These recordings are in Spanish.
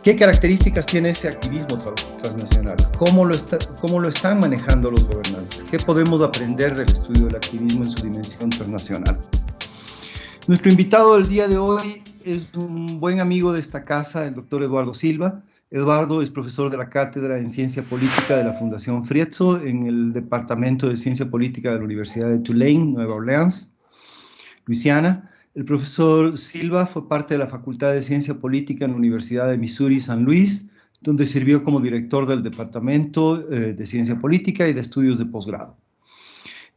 ¿Qué características tiene ese activismo transnacional? ¿Cómo lo están manejando los gobernantes? ¿Qué podemos aprender del estudio del activismo en su dimensión transnacional? Nuestro invitado del día de hoy es un buen amigo de esta casa, el doctor Eduardo Silva. Eduardo es profesor de la Cátedra en Ciencia Política de la Fundación Friezzo en el Departamento de Ciencia Política de la Universidad de Tulane, Nueva Orleans, Luisiana. El profesor Silva fue parte de la Facultad de Ciencia Política en la Universidad de Missouri San Luis, donde sirvió como director del Departamento de Ciencia Política y de Estudios de Posgrado.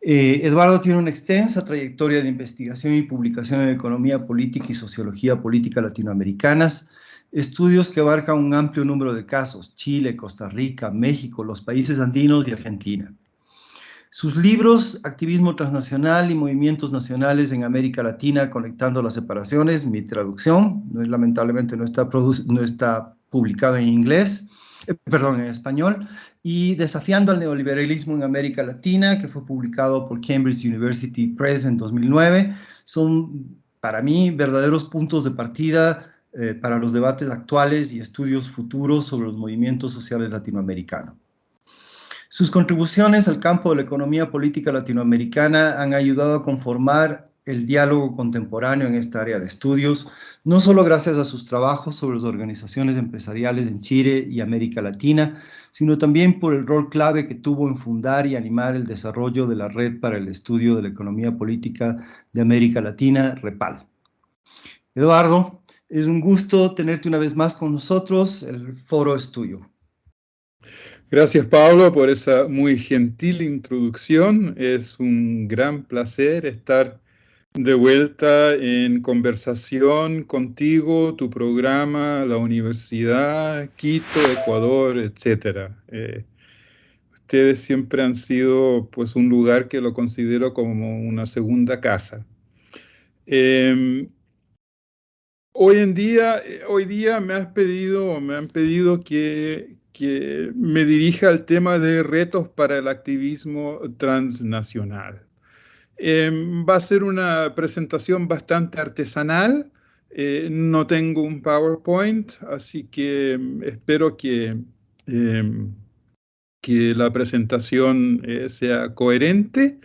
Eduardo tiene una extensa trayectoria de investigación y publicación en economía política y sociología política latinoamericanas, estudios que abarcan un amplio número de casos: Chile, Costa Rica, México, los países andinos y Argentina. Sus libros, Activismo Transnacional y Movimientos Nacionales en América Latina, Conectando las Separaciones, mi traducción, lamentablemente no está publicado en inglés, en español, y Desafiando al Neoliberalismo en América Latina, que fue publicado por Cambridge University Press en 2009, son para mí verdaderos puntos de partida para los debates actuales y estudios futuros sobre los movimientos sociales latinoamericanos. Sus contribuciones al campo de la economía política latinoamericana han ayudado a conformar el diálogo contemporáneo en esta área de estudios, no solo gracias a sus trabajos sobre las organizaciones empresariales en Chile y América Latina, sino también por el rol clave que tuvo en fundar y animar el desarrollo de la Red para el Estudio de la Economía Política de América Latina, REPAL. Eduardo, es un gusto tenerte una vez más con nosotros. El foro es tuyo. Gracias, Pablo, por esa muy gentil introducción. Es un gran placer estar de vuelta en conversación contigo, tu programa, la universidad, Quito, Ecuador, etc. Ustedes siempre han sido, pues, un lugar que lo considero como una segunda casa. Hoy día me han pedido que me dirija al tema de retos para el activismo transnacional. Va a ser una presentación bastante artesanal. No tengo un PowerPoint, así que espero que la presentación sea coherente.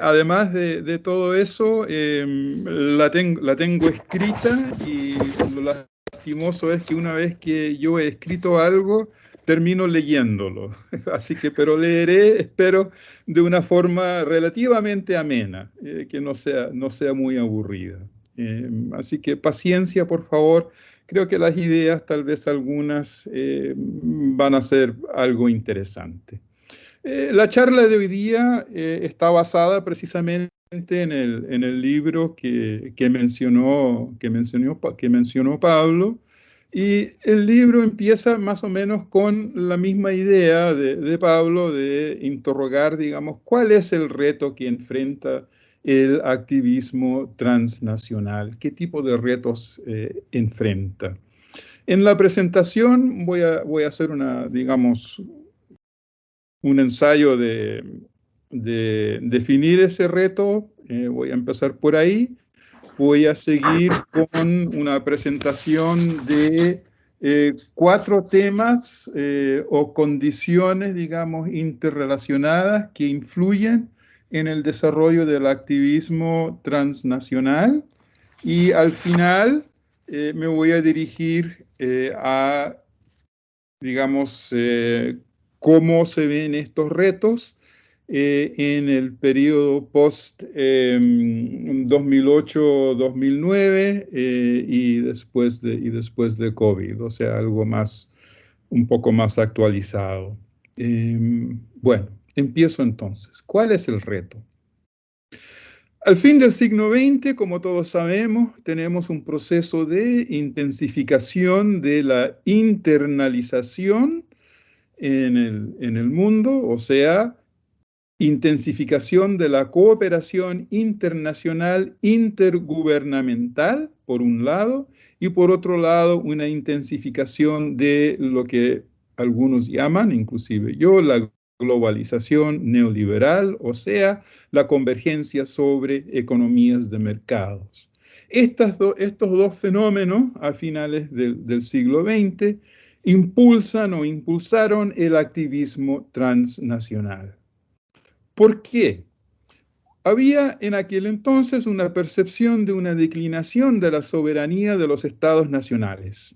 Además de todo eso, la tengo escrita, y lo lastimoso es que una vez que yo he escrito algo, termino leyéndolo. Así que, pero leeré, espero, de una forma relativamente amena, que no sea muy aburrida. Así que paciencia, por favor. Creo que las ideas, tal vez algunas, van a ser algo interesante. La charla de hoy día está basada precisamente en el libro que mencionó Pablo, y el libro empieza más o menos con la misma idea de Pablo de interrogar, digamos, cuál es el reto que enfrenta el activismo transnacional, qué tipo de retos enfrenta. En la presentación voy a hacer un ensayo de definir ese reto. Voy a empezar por ahí. Voy a seguir con una presentación de 4 temas o condiciones, digamos, interrelacionadas que influyen en el desarrollo del activismo transnacional. Y al final me voy a dirigir a, digamos, cómo se ven estos retos en el periodo post 2008-2009 y después de COVID, o sea, algo más, un poco más actualizado. Bueno, empiezo entonces. ¿Cuál es el reto? Al fin del siglo XX, como todos sabemos, tenemos un proceso de intensificación de la internalización en el mundo, o sea, intensificación de la cooperación internacional intergubernamental, por un lado, y por otro lado, una intensificación de lo que algunos llaman, inclusive yo, la globalización neoliberal, o sea, la convergencia sobre economías de mercados. Estos dos fenómenos, a finales del siglo XX, impulsan o impulsaron el activismo transnacional. ¿Por qué? Había en aquel entonces una percepción de una declinación de la soberanía de los estados nacionales.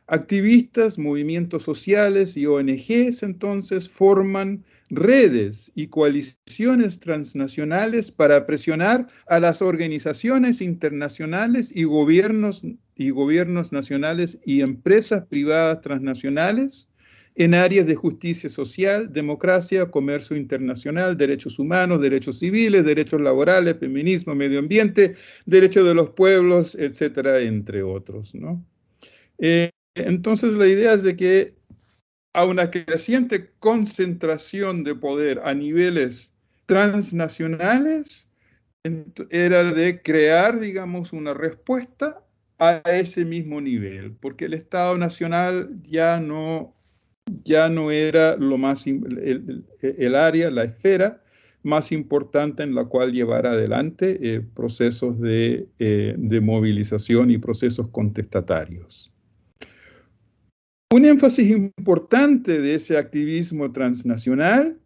Activistas, movimientos sociales y ONGs entonces forman redes y coaliciones transnacionales para presionar a las organizaciones internacionales y gobiernos nacionales y empresas privadas transnacionales en áreas de justicia social, democracia, comercio internacional, derechos humanos, derechos civiles, derechos laborales, feminismo, medio ambiente, derechos de los pueblos, etcétera, entre otros, ¿no? Entonces la idea es de que a una creciente concentración de poder a niveles transnacionales era de crear, digamos, una respuesta a ese mismo nivel, porque el Estado nacional ya no era lo más, el área, la esfera más importante en la cual llevar adelante procesos de movilización y procesos contestatarios. Un énfasis importante de ese activismo transnacional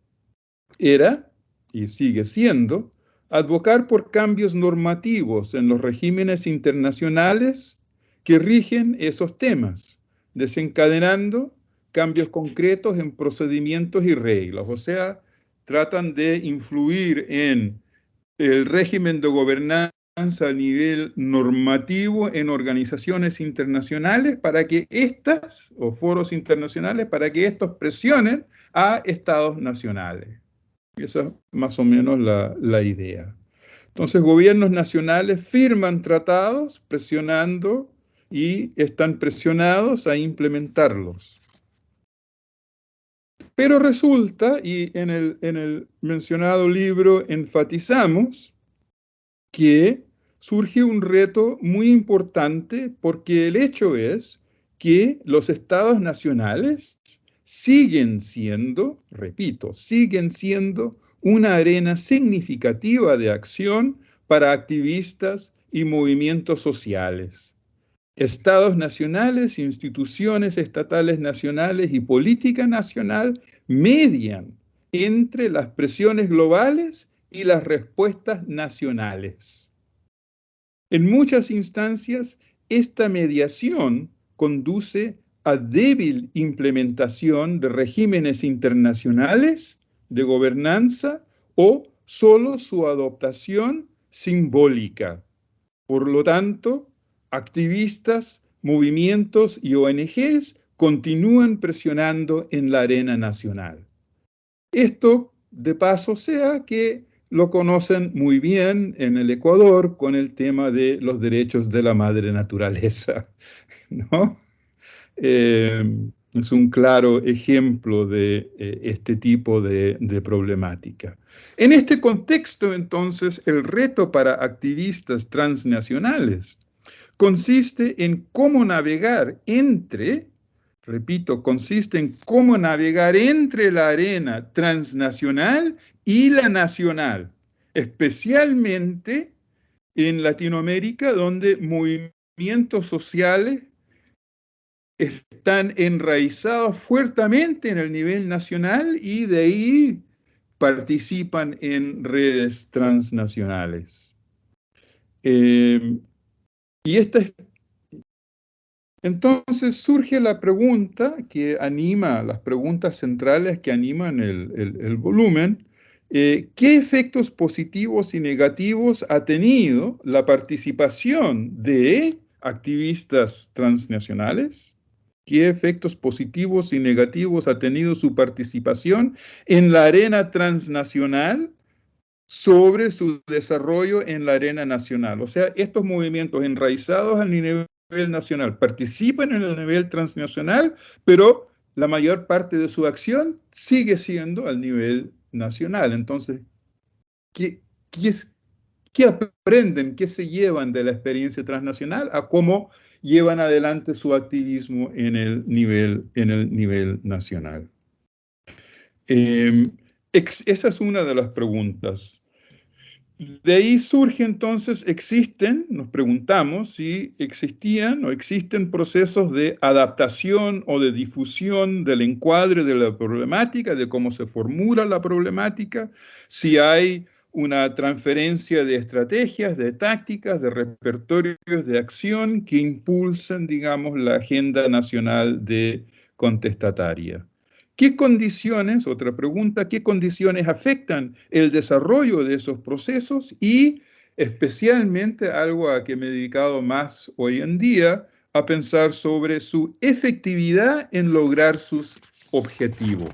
era, y sigue siendo, advocar por cambios normativos en los regímenes internacionales que rigen esos temas, desencadenando cambios concretos en procedimientos y reglas. O sea, tratan de influir en el régimen de gobernanza a nivel normativo en organizaciones internacionales para que estas, o foros internacionales, para que estos presionen a estados nacionales. Esa es más o menos la idea. Entonces, gobiernos nacionales firman tratados presionando y están presionados a implementarlos. Pero resulta, y en el mencionado libro enfatizamos, que surge un reto muy importante porque el hecho es que los estados nacionales siguen siendo, repito, siguen siendo una arena significativa de acción para activistas y movimientos sociales. Estados nacionales, instituciones estatales nacionales y política nacional median entre las presiones globales y las respuestas nacionales. En muchas instancias, esta mediación conduce a débil implementación de regímenes internacionales de gobernanza o solo su adoptación simbólica. Por lo tanto, activistas, movimientos y ONGs continúan presionando en la arena nacional. Esto, de paso, sea que lo conocen muy bien en el Ecuador con el tema de los derechos de la madre naturaleza, ¿no? Es un claro ejemplo de este tipo de problemática. En este contexto, entonces, el reto para activistas transnacionales consiste en cómo navegar entre, repito, consiste en cómo navegar entre la arena transnacional y la nacional, especialmente en Latinoamérica, donde movimientos sociales están enraizados fuertemente en el nivel nacional y de ahí participan en redes transnacionales. Entonces surge la pregunta que anima, las preguntas centrales que animan el volumen. ¿Qué efectos positivos y negativos ha tenido la participación de activistas transnacionales? ¿Qué efectos positivos y negativos ha tenido su participación en la arena transnacional sobre su desarrollo en la arena nacional? O sea, estos movimientos enraizados al nivel nacional participan en el nivel transnacional, pero la mayor parte de su acción sigue siendo al nivel nacional. Entonces, ¿qué aprenden, qué se llevan de la experiencia transnacional a cómo llevan adelante su activismo en el nivel nacional? Esa es una de las preguntas. De ahí surge entonces, nos preguntamos si existían o existen procesos de adaptación o de difusión del encuadre de la problemática, de cómo se formula la problemática, si hay una transferencia de estrategias, de tácticas, de repertorios de acción que impulsan, digamos, la agenda nacional de contestataria. ¿Qué condiciones, otra pregunta, qué condiciones afectan el desarrollo de esos procesos y especialmente algo a que me he dedicado más hoy en día, a pensar sobre su efectividad en lograr sus objetivos?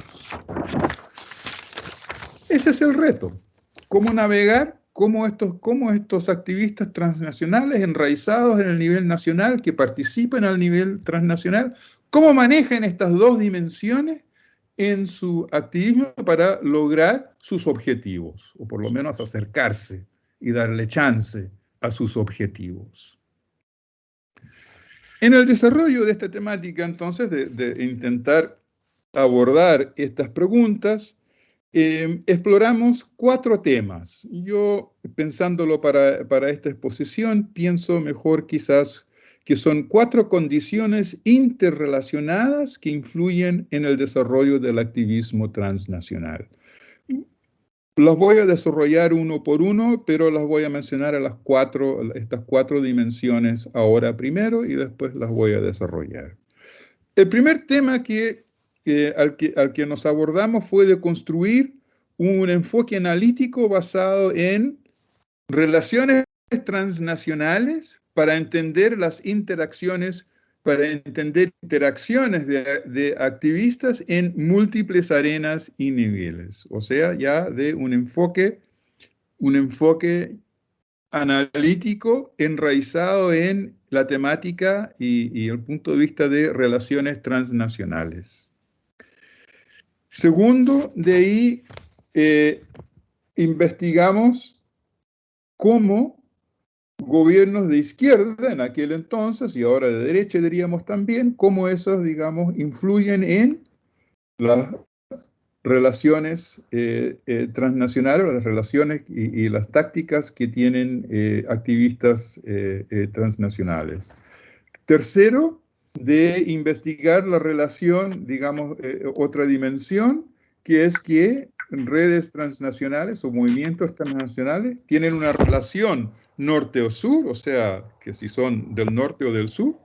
Ese es el reto. ¿Cómo navegar? ¿Cómo estos activistas transnacionales enraizados en el nivel nacional, que participan al nivel transnacional, cómo manejan estas dos dimensiones en su activismo para lograr sus objetivos, o por lo menos acercarse y darle chance a sus objetivos? En el desarrollo de esta temática, entonces, de intentar abordar estas preguntas, exploramos 4 temas. Yo, pensándolo para esta exposición, pienso mejor quizás que son 4 condiciones interrelacionadas que influyen en el desarrollo del activismo transnacional. Las voy a desarrollar uno por uno, pero las voy a mencionar estas 4 dimensiones ahora primero y después las voy a desarrollar. El primer tema al que nos abordamos fue de construir un enfoque analítico basado en relaciones transnacionales para entender las interacciones, de activistas en múltiples arenas y niveles. O sea, ya de un enfoque analítico enraizado en la temática y el punto de vista de relaciones transnacionales. Segundo, de ahí investigamos cómo gobiernos de izquierda en aquel entonces y ahora de derecha diríamos también, cómo esos, digamos, influyen en las relaciones transnacionales, las relaciones y las tácticas que tienen activistas transnacionales. Tercero, de investigar la relación, digamos, otra dimensión, que es que redes transnacionales o movimientos transnacionales tienen una relación norte o sur, o sea, que si son del norte o del sur,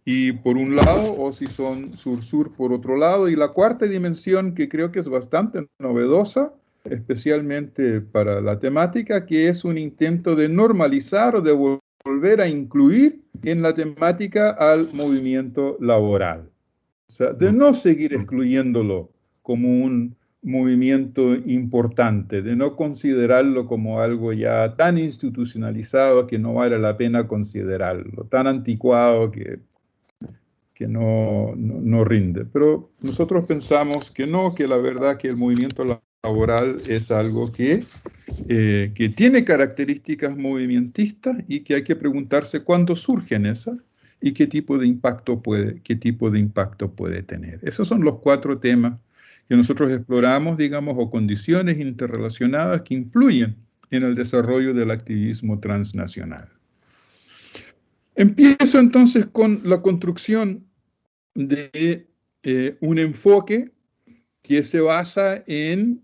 y por un lado, o si son sur-sur por otro lado. Y la cuarta dimensión, que creo que es bastante novedosa, especialmente para la temática, que es un intento de normalizar o de volver a incluir en la temática al movimiento laboral. O sea, de no seguir excluyéndolo como un movimiento importante, de no considerarlo como algo ya tan institucionalizado que no vale la pena considerarlo, tan anticuado que no rinde. Pero nosotros pensamos que no, que la verdad que el movimiento laboral es algo que tiene características movimentistas y que hay que preguntarse cuándo surgen esas y qué tipo de impacto puede tener. Esos son los 4 temas que nosotros exploramos, digamos, o condiciones interrelacionadas que influyen en el desarrollo del activismo transnacional. Empiezo entonces con la construcción de un enfoque que se basa en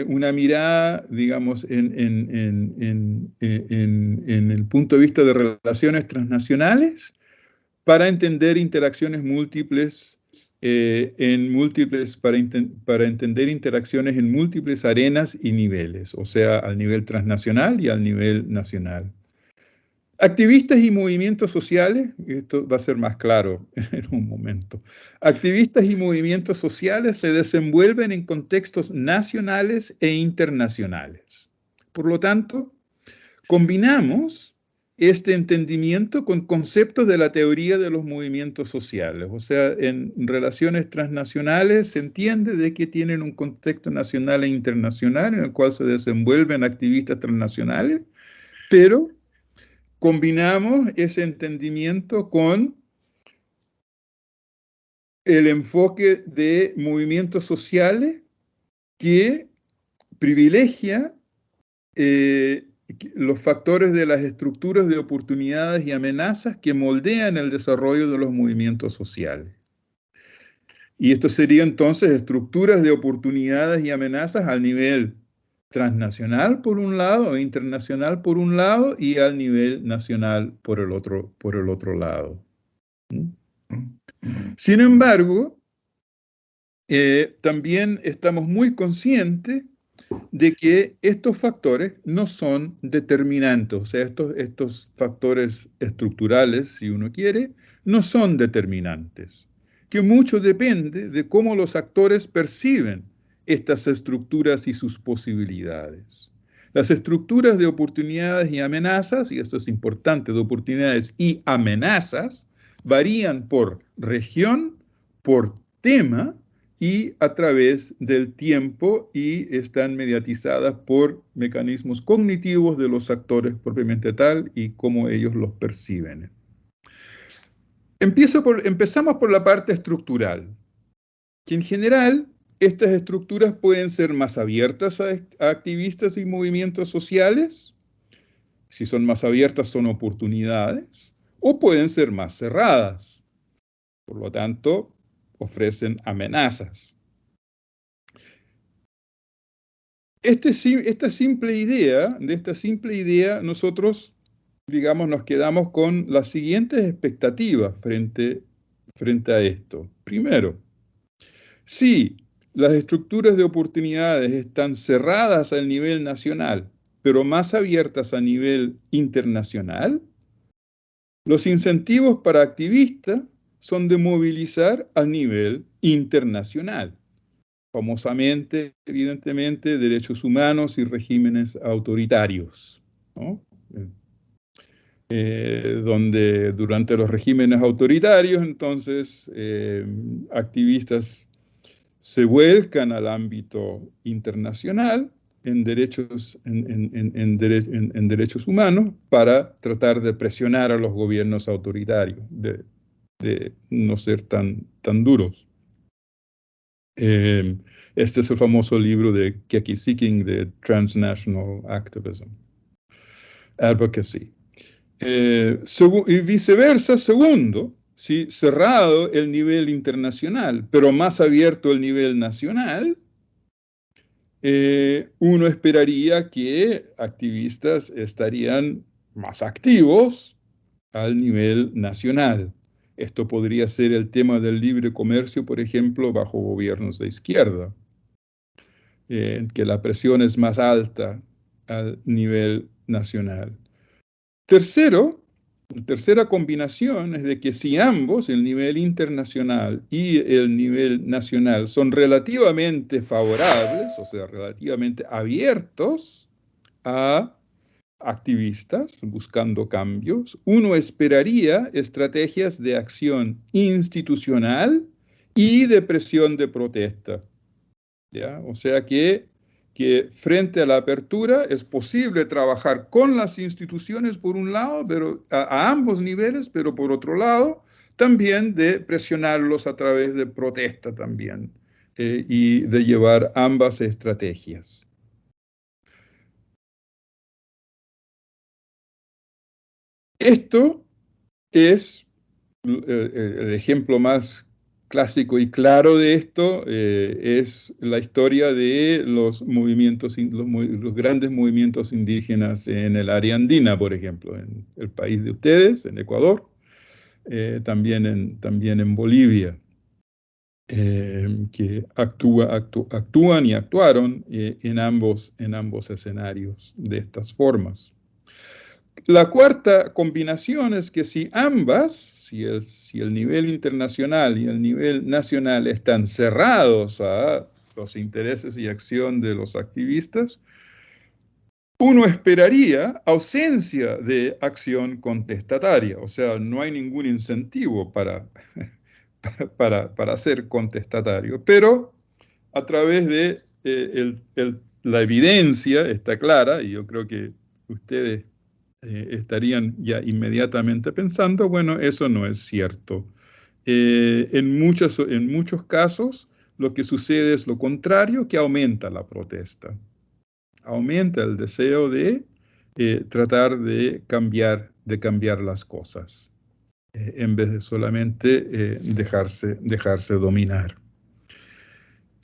una mirada, digamos, en el punto de vista de relaciones transnacionales para entender interacciones múltiples, para entender interacciones en múltiples arenas y niveles, o sea, al nivel transnacional y al nivel nacional. Activistas y movimientos sociales, esto va a ser más claro en un momento. Activistas y movimientos sociales se desenvuelven en contextos nacionales e internacionales. Por lo tanto, combinamos este entendimiento con conceptos de la teoría de los movimientos sociales. O sea, en relaciones transnacionales se entiende de que tienen un contexto nacional e internacional en el cual se desenvuelven activistas transnacionales, pero combinamos ese entendimiento con el enfoque de movimientos sociales que privilegia los factores de las estructuras de oportunidades y amenazas que moldean el desarrollo de los movimientos sociales. Y esto sería entonces estructuras de oportunidades y amenazas al nivel transnacional por un lado, e internacional por un lado, y al nivel nacional por el otro lado. Sin embargo, también estamos muy conscientes de que estos factores no son determinantes, o sea, estos factores estructurales, si uno quiere, no son determinantes, que mucho depende de cómo los actores perciben estas estructuras y sus posibilidades. Las estructuras de oportunidades y amenazas, y esto es importante, de oportunidades y amenazas, varían por región, por tema, y a través del tiempo, y están mediatizadas por mecanismos cognitivos de los actores propiamente tal y cómo ellos los perciben. Empezamos por la parte estructural, que en general estas estructuras pueden ser más abiertas a activistas y movimientos sociales. Si son más abiertas son oportunidades, o pueden ser más cerradas. Por lo tanto, ofrecen amenazas. De esta simple idea, nosotros, digamos, nos quedamos con las siguientes expectativas frente a esto. Primero, si las estructuras de oportunidades están cerradas al nivel nacional, pero más abiertas a nivel internacional, los incentivos para activistas son de movilizar a nivel internacional. Famosamente, evidentemente, derechos humanos y regímenes autoritarios, ¿no? Donde durante los regímenes autoritarios, entonces, activistas se vuelcan al ámbito internacional en derechos humanos para tratar de presionar a los gobiernos autoritarios, de no ser tan duros. Este es el famoso libro de Keki Seeking, de Transnational Advocacy. Y viceversa, segundo, ¿sí? Cerrado el nivel internacional, pero más abierto el nivel nacional, uno esperaría que activistas estarían más activos al nivel nacional. Esto podría ser el tema del libre comercio, por ejemplo, bajo gobiernos de izquierda, que la presión es más alta al nivel nacional. Tercera combinación es de que si ambos, el nivel internacional y el nivel nacional, son relativamente favorables, o sea, relativamente abiertos a activistas buscando cambios, uno esperaría estrategias de acción institucional y de presión de protesta. ¿Ya? O sea que frente a la apertura es posible trabajar con las instituciones por un lado, pero a ambos niveles, pero por otro lado también de presionarlos a través de protesta también, y de llevar ambas estrategias. Esto es el ejemplo más clásico y claro de esto, es la historia de los movimientos, los grandes movimientos indígenas en el área andina, por ejemplo, en el país de ustedes, en Ecuador, también en Bolivia, que actúan y actuaron en ambos escenarios de estas formas. La cuarta combinación es que si el nivel internacional y el nivel nacional están cerrados a los intereses y acción de los activistas, uno esperaría ausencia de acción contestataria, o sea, no hay ningún incentivo para ser contestatario, pero a través de la evidencia está clara, y yo creo que ustedes estarían ya inmediatamente pensando, bueno, eso no es cierto. En muchos casos, lo que sucede es lo contrario, que aumenta la protesta. aumenta el deseo de tratar de cambiar las cosas, en vez de solamente dejarse dominar.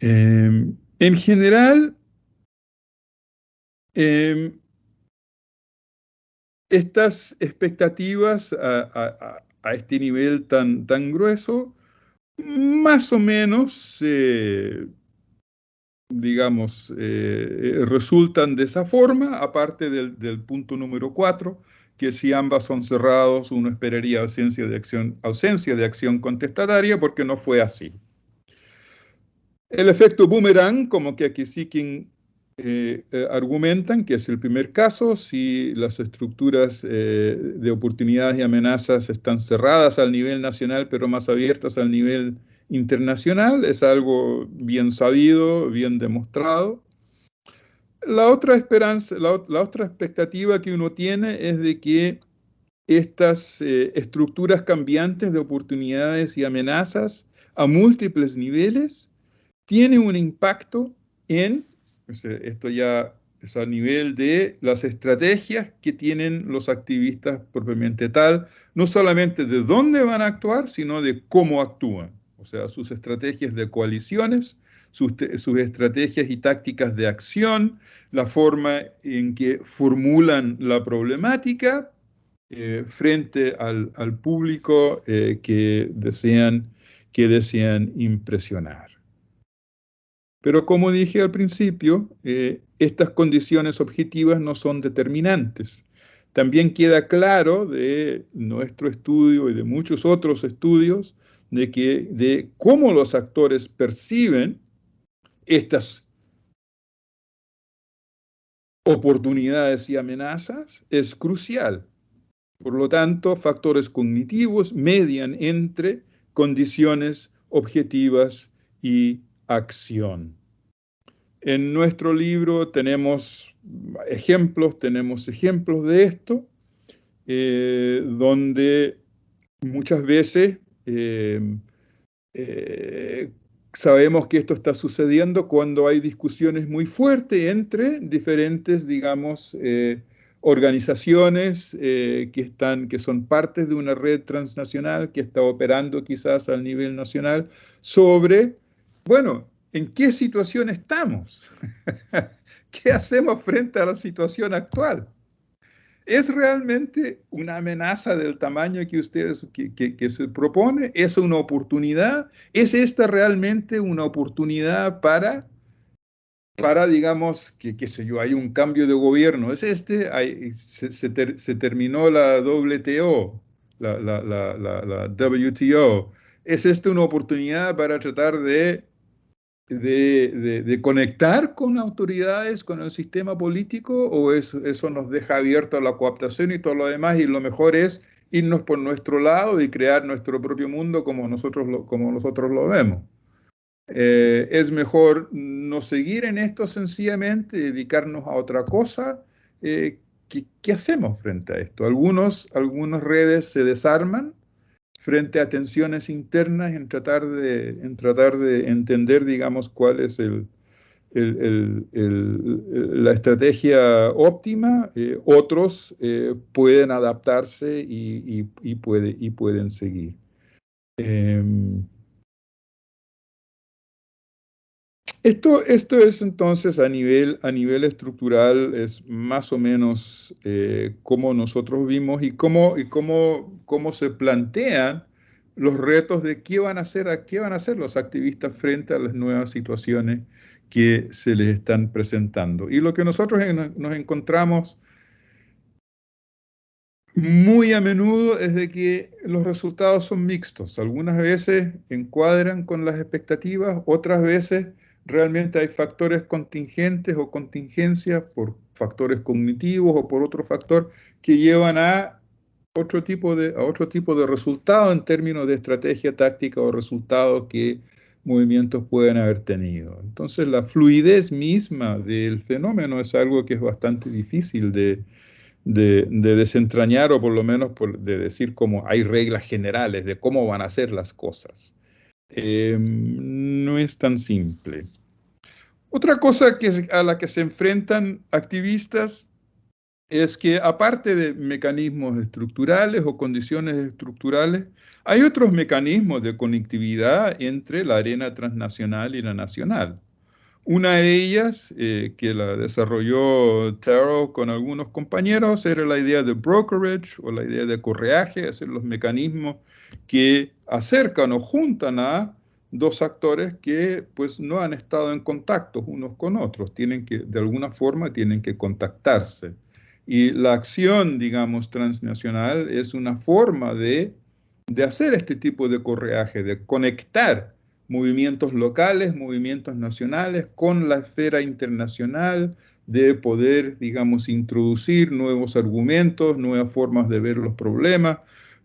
En general, estas expectativas a este nivel tan grueso, más o menos, digamos, resultan de esa forma, aparte del punto número 4, que si ambas son cerrados, uno esperaría ausencia de acción contestataria, porque no fue así. El efecto boomerang, como que aquí sí que argumentan que es el primer caso, si las estructuras de oportunidades y amenazas están cerradas al nivel nacional, pero más abiertas al nivel internacional, es algo bien sabido, bien demostrado. La otra esperanza, la otra expectativa que uno tiene es de que estas estructuras cambiantes de oportunidades y amenazas a múltiples niveles tiene un impacto en, esto ya es a nivel de las estrategias que tienen los activistas propiamente tal, no solamente de dónde van a actuar, sino de cómo actúan. O sea, sus estrategias de coaliciones, sus estrategias y tácticas de acción, la forma en que formulan la problemática frente al público que desean impresionar. Pero como dije al principio, estas condiciones objetivas no son determinantes. También queda claro de nuestro estudio y de muchos otros estudios de cómo los actores perciben estas oportunidades y amenazas es crucial. Por lo tanto, factores cognitivos median entre condiciones objetivas y acción. En nuestro libro tenemos ejemplos de esto, donde muchas veces sabemos que esto está sucediendo cuando hay discusiones muy fuertes entre diferentes, digamos, organizaciones que son partes de una red transnacional que está operando quizás al nivel nacional sobre, bueno, ¿en qué situación estamos? ¿Qué hacemos frente a la situación actual? ¿Es realmente una amenaza del tamaño que ustedes que se propone? ¿Es una oportunidad? ¿Es esta realmente una oportunidad para digamos, qué sé yo, hay un cambio de gobierno? ¿Es se terminó la WTO, la WTO? ¿Es esta una oportunidad para tratar de conectar con autoridades, con el sistema político, o eso nos deja abierto a la cooptación y todo lo demás, y lo mejor es irnos por nuestro lado y crear nuestro propio mundo como nosotros lo vemos? Es mejor no seguir en esto sencillamente, dedicarnos a otra cosa. ¿Qué hacemos frente a esto? Algunas redes se desarman frente a tensiones internas en tratar de entender, digamos, cuál es la estrategia óptima. Otros pueden adaptarse y pueden seguir. Esto es entonces a nivel estructural, es más o menos cómo nosotros vimos y cómo se plantean los retos de qué van a hacer los activistas frente a las nuevas situaciones que se les están presentando. Y lo que nosotros nos encontramos muy a menudo es de que los resultados son mixtos. Algunas veces encuadran con las expectativas, otras veces realmente hay factores contingentes o contingencias por factores cognitivos o por otro factor que llevan a otro tipo de resultado en términos de estrategia táctica o resultados que movimientos pueden haber tenido. Entonces, la fluidez misma del fenómeno es algo que es bastante difícil de desentrañar, o por lo menos de decir cómo hay reglas generales de cómo van a ser las cosas. No es tan simple. Otra cosa a la que se enfrentan activistas es que aparte de mecanismos estructurales o condiciones estructurales, hay otros mecanismos de conectividad entre la arena transnacional y la nacional. Una de ellas, que la desarrolló Taro con algunos compañeros, era la idea de brokerage o la idea de correaje, es decir, los mecanismos que acercan o juntan a dos actores que pues no han estado en contacto unos con otros, de alguna forma tienen que contactarse. Y la acción, digamos, transnacional es una forma de hacer este tipo de correaje, de conectar movimientos locales, movimientos nacionales con la esfera internacional, de poder, digamos, introducir nuevos argumentos, nuevas formas de ver los problemas,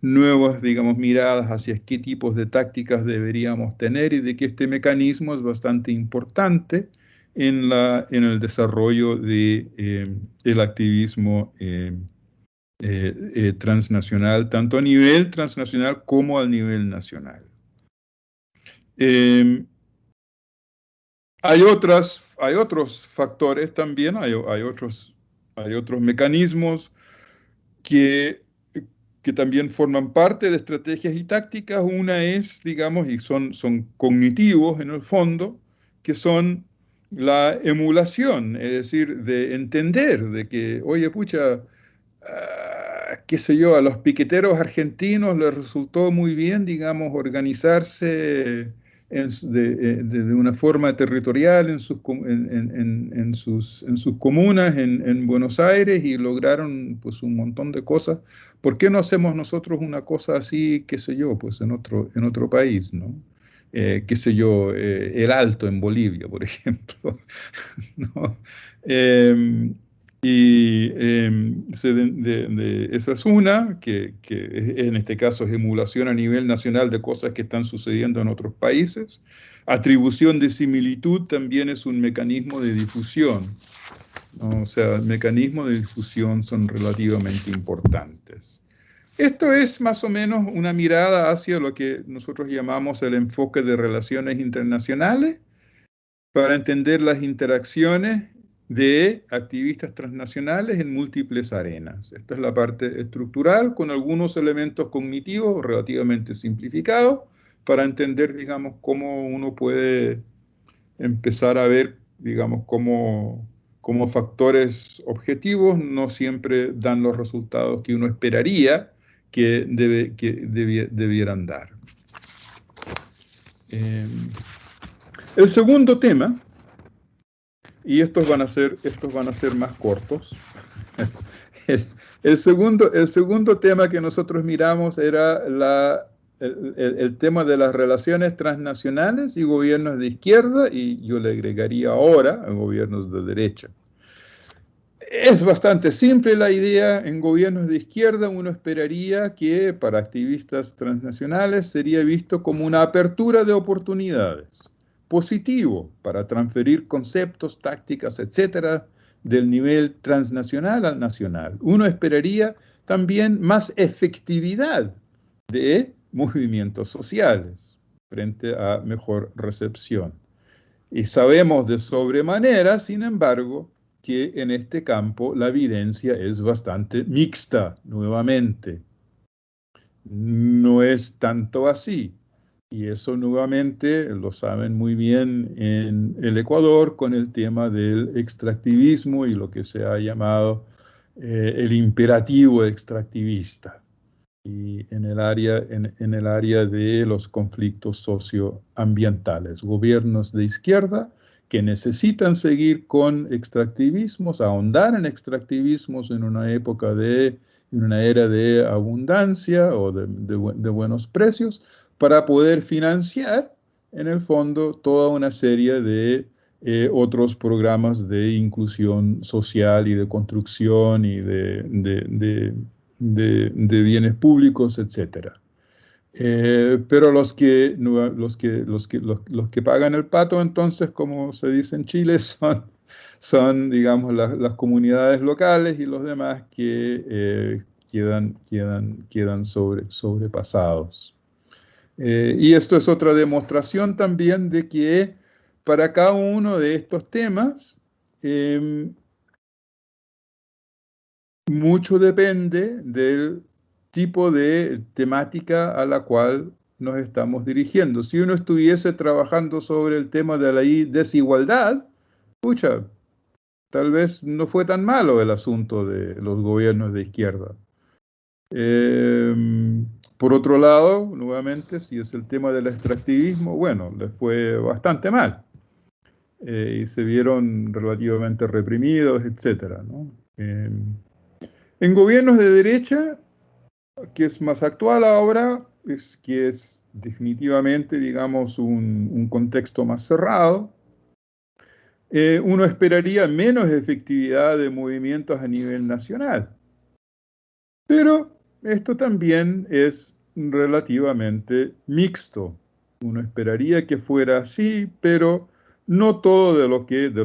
nuevas, digamos, miradas hacia qué tipos de tácticas deberíamos tener y de que este mecanismo es bastante importante en el desarrollo el activismo transnacional, tanto a nivel transnacional como a nivel nacional. Hay otros factores también, hay otros mecanismos que, que también forman parte de estrategias y tácticas. Una es, digamos, y son cognitivos en el fondo, que son la emulación, es decir, de entender de que, oye, pucha, qué sé yo, a los piqueteros argentinos les resultó muy bien, digamos, organizarse de una forma territorial en sus comunas en Buenos Aires y lograron pues un montón de cosas. ¿Por qué no hacemos nosotros una cosa así, qué sé yo, pues en otro país, ¿no? Qué sé yo, el Alto en Bolivia, por ejemplo, ¿no? Esa es una, que en este caso es emulación a nivel nacional de cosas que están sucediendo en otros países. Atribución de similitud también es un mecanismo de difusión, ¿no? O sea, mecanismos de difusión son relativamente importantes. Esto es más o menos una mirada hacia lo que nosotros llamamos el enfoque de relaciones internacionales, para entender las interacciones de activistas transnacionales en múltiples arenas. Esta es la parte estructural, con algunos elementos cognitivos relativamente simplificados, para entender, digamos, cómo uno puede empezar a ver, digamos, cómo factores objetivos no siempre dan los resultados que uno esperaría que debieran dar. El segundo tema, y estos van a ser más cortos. El segundo tema que nosotros miramos era el tema de las relaciones transnacionales y gobiernos de izquierda, y yo le agregaría ahora a gobiernos de derecha. Es bastante simple la idea. En gobiernos de izquierda uno esperaría que para activistas transnacionales sería visto como una apertura de oportunidades, positivo para transferir conceptos, tácticas, etcétera, del nivel transnacional al nacional. Uno esperaría también más efectividad de movimientos sociales frente a mejor recepción. Y sabemos de sobremanera, sin embargo, que en este campo la evidencia es bastante mixta, nuevamente. No es tanto así. Y eso nuevamente lo saben muy bien en el Ecuador con el tema del extractivismo y lo que se ha llamado el imperativo extractivista. Y en el área de los conflictos socioambientales, gobiernos de izquierda que necesitan seguir con extractivismos, ahondar en extractivismos en una era de abundancia o de buenos precios, para poder financiar, en el fondo, toda una serie de otros programas de inclusión social y de construcción y de bienes públicos, etc. Pero los que pagan el pato, entonces, como se dice en Chile, son digamos, las comunidades locales y los demás que quedan sobrepasados. Y esto es otra demostración también de que para cada uno de estos temas, mucho depende del tipo de temática a la cual nos estamos dirigiendo. Si uno estuviese trabajando sobre el tema de la desigualdad, pucha, tal vez no fue tan malo el asunto de los gobiernos de izquierda. Por otro lado, nuevamente, si es el tema del extractivismo, bueno, les fue bastante mal. Y se vieron relativamente reprimidos, etcétera, ¿no? En gobiernos de derecha, que es más actual ahora, que es definitivamente, digamos, un contexto más cerrado, uno esperaría menos efectividad de movimientos a nivel nacional. Pero esto también es relativamente mixto. Uno esperaría que fuera así, pero no todo de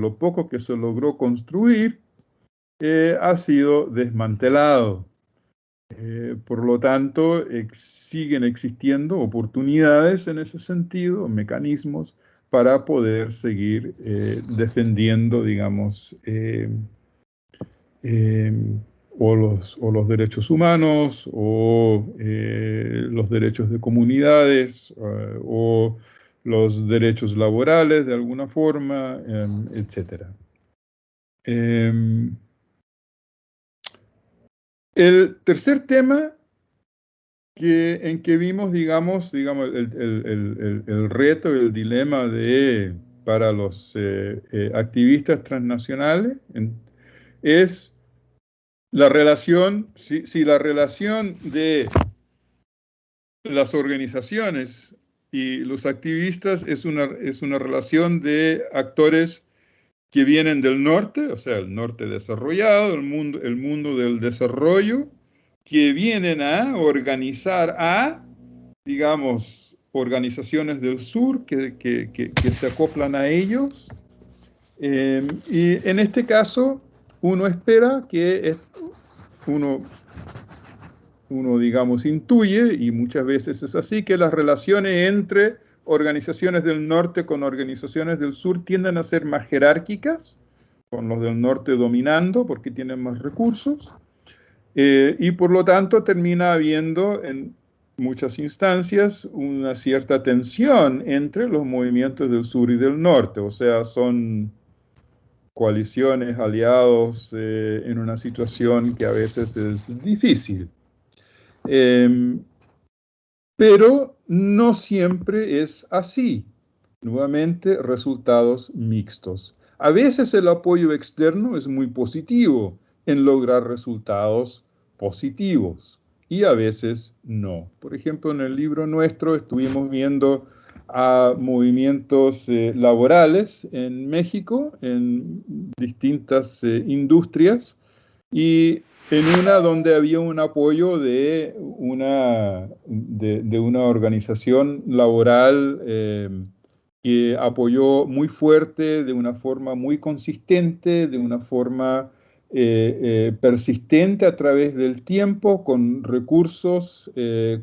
lo poco que se logró construir ha sido desmantelado. Por lo tanto, siguen existiendo oportunidades en ese sentido, mecanismos para poder seguir defendiendo, digamos, o los derechos humanos, o los derechos de comunidades, o los derechos laborales de alguna forma, etc. El tercer tema en que vimos, digamos el reto, el dilema para los activistas transnacionales es la relación, si la relación de las organizaciones y los activistas es una relación de actores que vienen del norte, o sea, el norte desarrollado, el mundo del desarrollo, que vienen a organizar digamos, organizaciones del sur que se acoplan a ellos. Y en este caso, uno espera que uno, digamos, intuye, y muchas veces es así, que las relaciones entre organizaciones del norte con organizaciones del sur tienden a ser más jerárquicas, con los del norte dominando porque tienen más recursos, y por lo tanto termina habiendo en muchas instancias una cierta tensión entre los movimientos del sur y del norte, o sea, son coaliciones, aliados en una situación que a veces es difícil. Pero no siempre es así. Nuevamente, resultados mixtos. A veces el apoyo externo es muy positivo en lograr resultados positivos y a veces no. Por ejemplo, en el libro nuestro estuvimos viendo a movimientos laborales en México, en distintas industrias, y en una donde había un apoyo de una organización laboral que apoyó muy fuerte, de una forma muy consistente, de una forma persistente a través del tiempo, con recursos,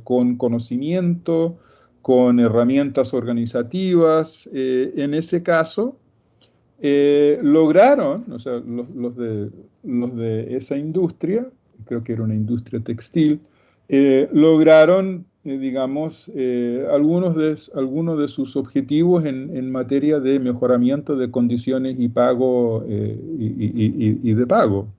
con conocimiento, con herramientas organizativas. En ese caso, lograron, o sea, los de esa industria, creo que era una industria textil, lograron, digamos, algunos de sus objetivos en materia de mejoramiento de condiciones y pago y de pago.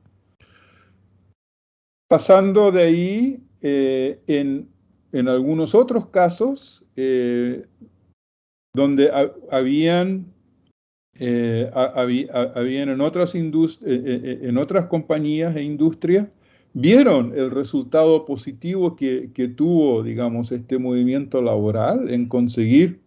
Pasando de ahí, en algunos otros casos, donde habían en otras compañías e industrias, vieron el resultado positivo que tuvo, digamos, este movimiento laboral en conseguir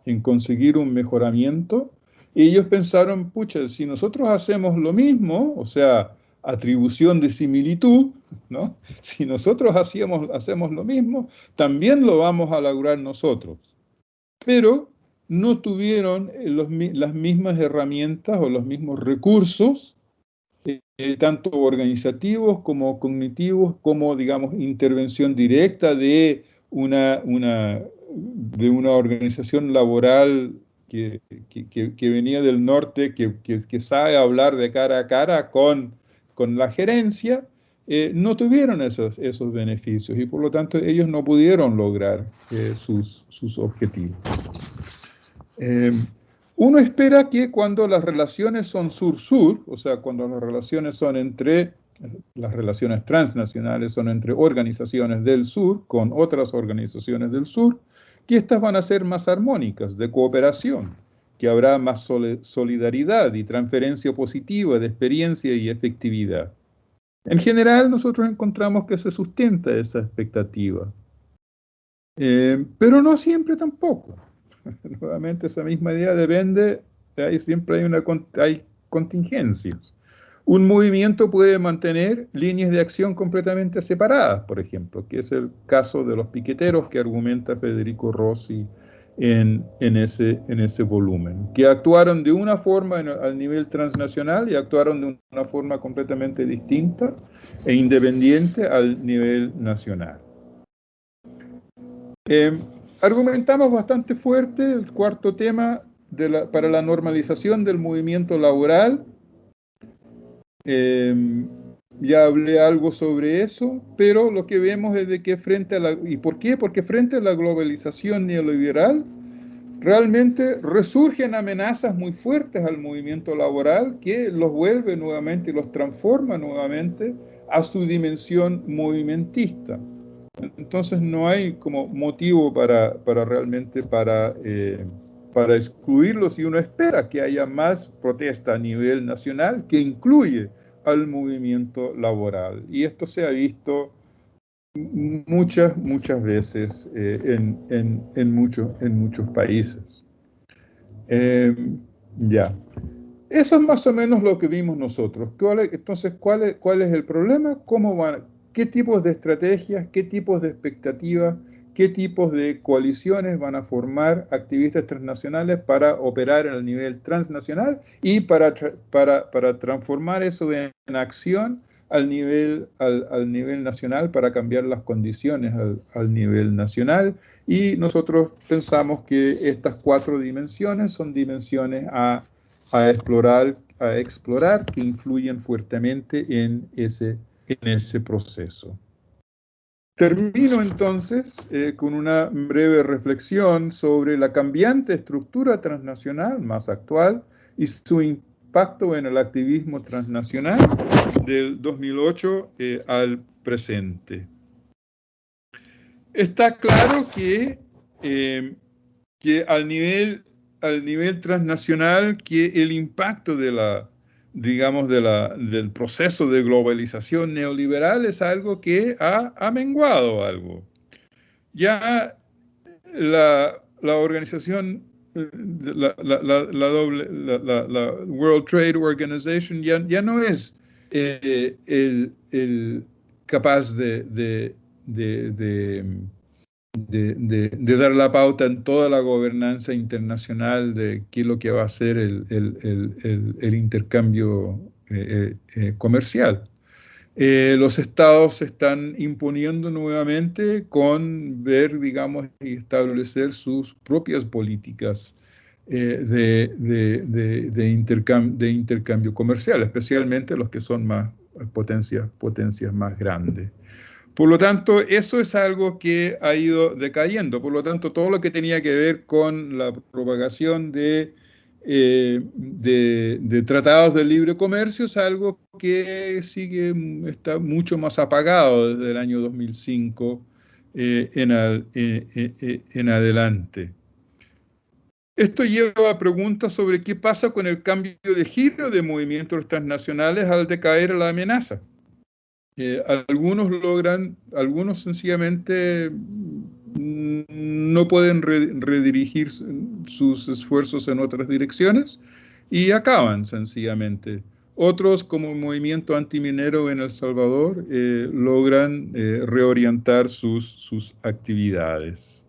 un mejoramiento. Y ellos pensaron, pucha, si nosotros hacemos lo mismo, o sea, atribución de similitud, ¿no? Si nosotros hacemos lo mismo, también lo vamos a lograr nosotros. Pero no tuvieron las mismas herramientas o los mismos recursos, tanto organizativos como cognitivos, como, digamos, intervención directa de una organización laboral que venía del norte, que sabe hablar de cara a cara con la gerencia, no tuvieron esos beneficios y por lo tanto ellos no pudieron lograr sus objetivos. Uno espera que cuando las relaciones son sur-sur, o sea, cuando las relaciones transnacionales son entre organizaciones del sur con otras organizaciones del sur, que estas van a ser más armónicas, de cooperación, que habrá más solidaridad y transferencia positiva de experiencia y efectividad. En general, nosotros encontramos que se sustenta esa expectativa, pero no siempre tampoco. Nuevamente, esa misma idea depende, siempre hay contingencias. Un movimiento puede mantener líneas de acción completamente separadas, por ejemplo, que es el caso de los piqueteros que argumenta Federico Rossi en ese volumen, que actuaron de una forma al nivel transnacional y actuaron de una forma completamente distinta e independiente al nivel nacional. Argumentamos bastante fuerte el cuarto tema para la normalización del movimiento laboral. Ya hablé algo sobre eso, pero lo que vemos es de que ¿y por qué? Porque frente a la globalización neoliberal, realmente resurgen amenazas muy fuertes al movimiento laboral que los vuelve nuevamente y los transforma nuevamente a su dimensión movimentista. Entonces no hay como motivo para excluirlos y uno espera que haya más protesta a nivel nacional que incluye al movimiento laboral. Y esto se ha visto muchas veces en muchos países. Ya. Eso es más o menos lo que vimos nosotros. Entonces, ¿cuál es el problema? ¿Qué tipos de estrategias, qué tipos de expectativas, qué tipos de coaliciones van a formar activistas transnacionales para operar en el nivel transnacional y para transformar eso en acción al nivel nacional, para cambiar las condiciones al nivel nacional? Y nosotros pensamos que estas 4 dimensiones son dimensiones a explorar que influyen fuertemente en ese proceso. Termino entonces con una breve reflexión sobre la cambiante estructura transnacional más actual y su impacto en el activismo transnacional del 2008 al presente. Está claro que al nivel transnacional, que el impacto del proceso de globalización neoliberal es algo que ha menguado algo. Ya la organización, la World Trade Organization ya no es capaz de dar la pauta en toda la gobernanza internacional de qué es lo que va a ser el intercambio comercial. Los estados se están imponiendo nuevamente con digamos, y establecer sus propias políticas de intercambio comercial, especialmente los que son más potencias más grandes. Por lo tanto, eso es algo que ha ido decayendo. Por lo tanto, todo lo que tenía que ver con la propagación de tratados de libre comercio es algo que está mucho más apagado desde el año 2005 en adelante. Esto lleva a preguntas sobre qué pasa con el cambio de giro de movimientos transnacionales al decaer la amenaza. Algunos sencillamente no pueden redirigir sus esfuerzos en otras direcciones y acaban sencillamente. Otros, como el movimiento antiminero en El Salvador, logran reorientar sus actividades.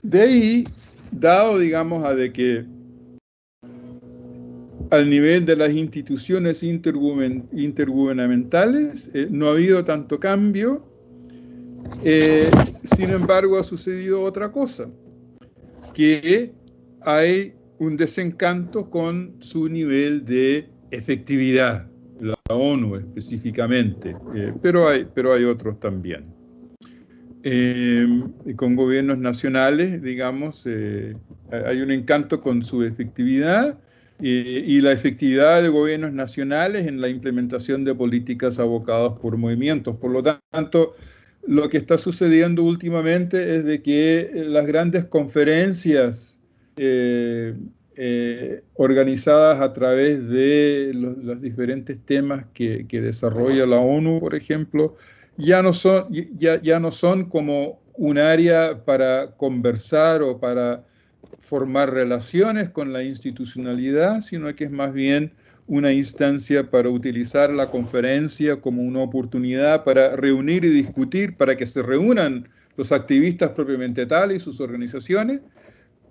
De ahí, dado, digamos, a de que al nivel de las instituciones intergubernamentales no ha habido tanto cambio, sin embargo ha sucedido otra cosa, que hay un desencanto con su nivel de efectividad, la ONU específicamente, pero hay otros también. Con gobiernos nacionales, digamos, hay un encanto con su efectividad y la efectividad de gobiernos nacionales en la implementación de políticas abocadas por movimientos. Por lo tanto, lo que está sucediendo últimamente es de que las grandes conferencias organizadas a través de los diferentes temas que desarrolla la ONU, por ejemplo, ya no son como un área para conversar o para formar relaciones con la institucionalidad, sino que es más bien una instancia para utilizar la conferencia como una oportunidad para reunir y discutir, para que se reúnan los activistas propiamente tal y sus organizaciones,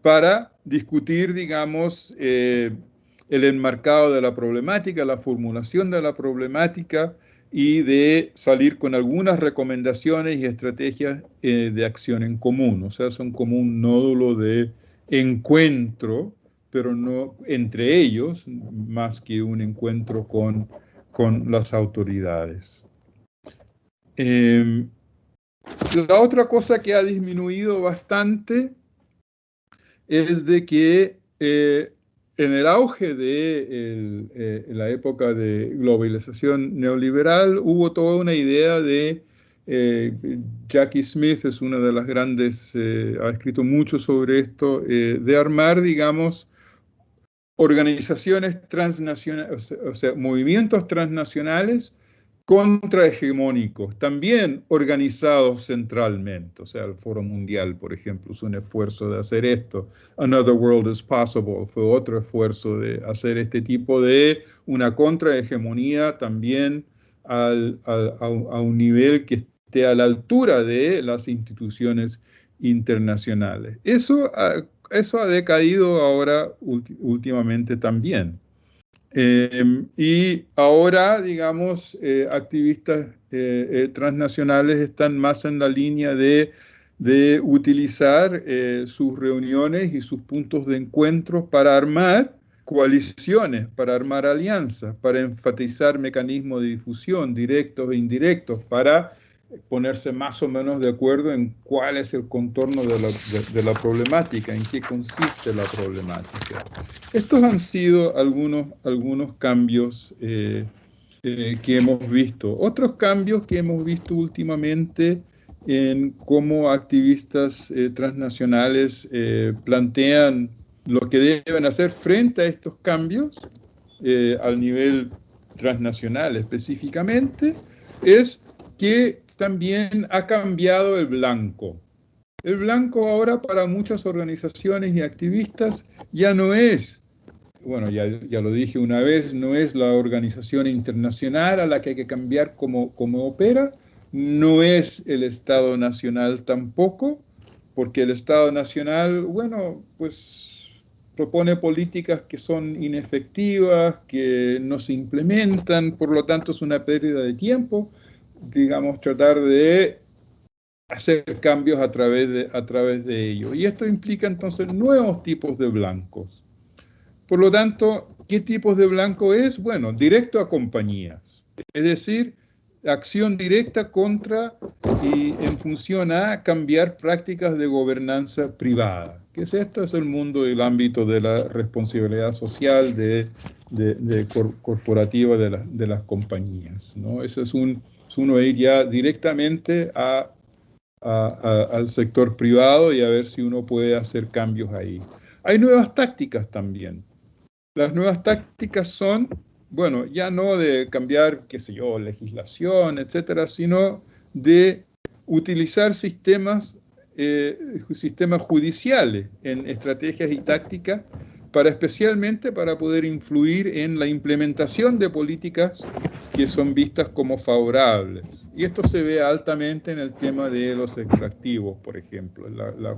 para discutir, digamos, el enmarcado de la problemática, la formulación de la problemática y de salir con algunas recomendaciones y estrategias de acción en común. O sea, son como un nódulo de encuentro, pero no entre ellos, más que un encuentro con las autoridades. La otra cosa que ha disminuido bastante es de que en el auge de la época de globalización neoliberal hubo toda una idea de, Jackie Smith es una de las grandes, ha escrito mucho sobre esto, de armar, digamos, organizaciones transnacionales, o sea, movimientos transnacionales contrahegemónicos, también organizados centralmente. O sea, el Foro Mundial, por ejemplo, es un esfuerzo de hacer esto. Another World is Possible fue otro esfuerzo de hacer este tipo de una contrahegemonía también a un nivel que esté a la altura de las instituciones internacionales. Eso ha decaído ahora últimamente también. Y ahora, digamos, activistas transnacionales están más en la línea de utilizar sus reuniones y sus puntos de encuentro para armar coaliciones, para armar alianzas, para enfatizar mecanismos de difusión directos e indirectos, para ponerse más o menos de acuerdo en cuál es el contorno de la problemática, en qué consiste la problemática. Estos han sido algunos cambios que hemos visto. Otros cambios que hemos visto últimamente en cómo activistas transnacionales plantean lo que deben hacer frente a estos cambios al nivel transnacional específicamente, es que también ha cambiado el blanco. El blanco ahora para muchas organizaciones y activistas ya no es, bueno, ya lo dije una vez, no es la organización internacional a la que hay que cambiar cómo opera, no es el Estado Nacional tampoco, porque el Estado Nacional, bueno, pues propone políticas que son inefectivas, que no se implementan, por lo tanto es una pérdida de tiempo, digamos, tratar de hacer cambios a través de ello. Y esto implica entonces nuevos tipos de blancos. Por lo tanto, ¿qué tipos de blanco es? Bueno, directo a compañías. Es decir, acción directa contra y en función a cambiar prácticas de gobernanza privada. ¿Qué es esto? Es el mundo y el ámbito de la responsabilidad social corporativa de las compañías, ¿no? Eso es uno ir ya directamente al sector privado y a ver si uno puede hacer cambios ahí. Hay nuevas tácticas también. Las nuevas tácticas son, bueno, ya no de cambiar, qué sé yo, legislación, etcétera, sino de utilizar sistemas judiciales en estrategias y tácticas especialmente para poder influir en la implementación de políticas que son vistas como favorables. Y esto se ve altamente en el tema de los extractivos, por ejemplo, la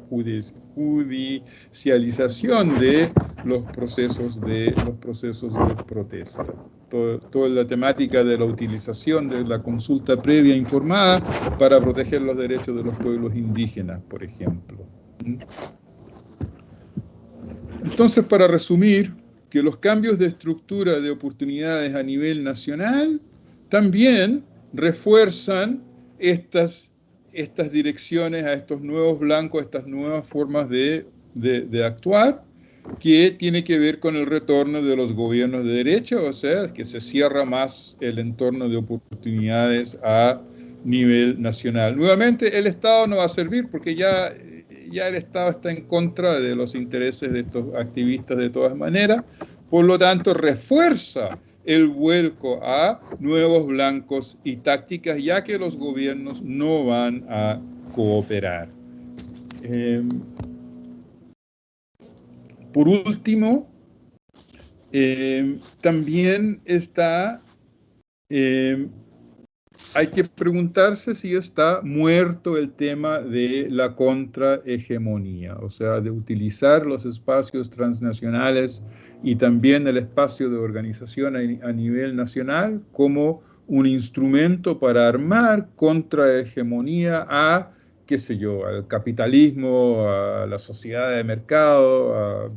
judicialización de los procesos de protesta. Toda la temática de la utilización de la consulta previa informada para proteger los derechos de los pueblos indígenas, por ejemplo. Entonces, para resumir, que los cambios de estructura de oportunidades a nivel nacional también refuerzan estas direcciones a estos nuevos blancos, a estas nuevas formas de actuar, que tiene que ver con el retorno de los gobiernos de derecha, o sea, que se cierra más el entorno de oportunidades a nivel nacional. Nuevamente, el Estado no va a servir porque ya el Estado está en contra de los intereses de estos activistas de todas maneras, por lo tanto, refuerza el vuelco a nuevos blancos y tácticas, ya que los gobiernos no van a cooperar. Por último, también hay que preguntarse si está muerto el tema de la contrahegemonía, o sea, de utilizar los espacios transnacionales y también el espacio de organización a nivel nacional como un instrumento para armar contrahegemonía a, qué sé yo, al capitalismo, a la sociedad de mercado, a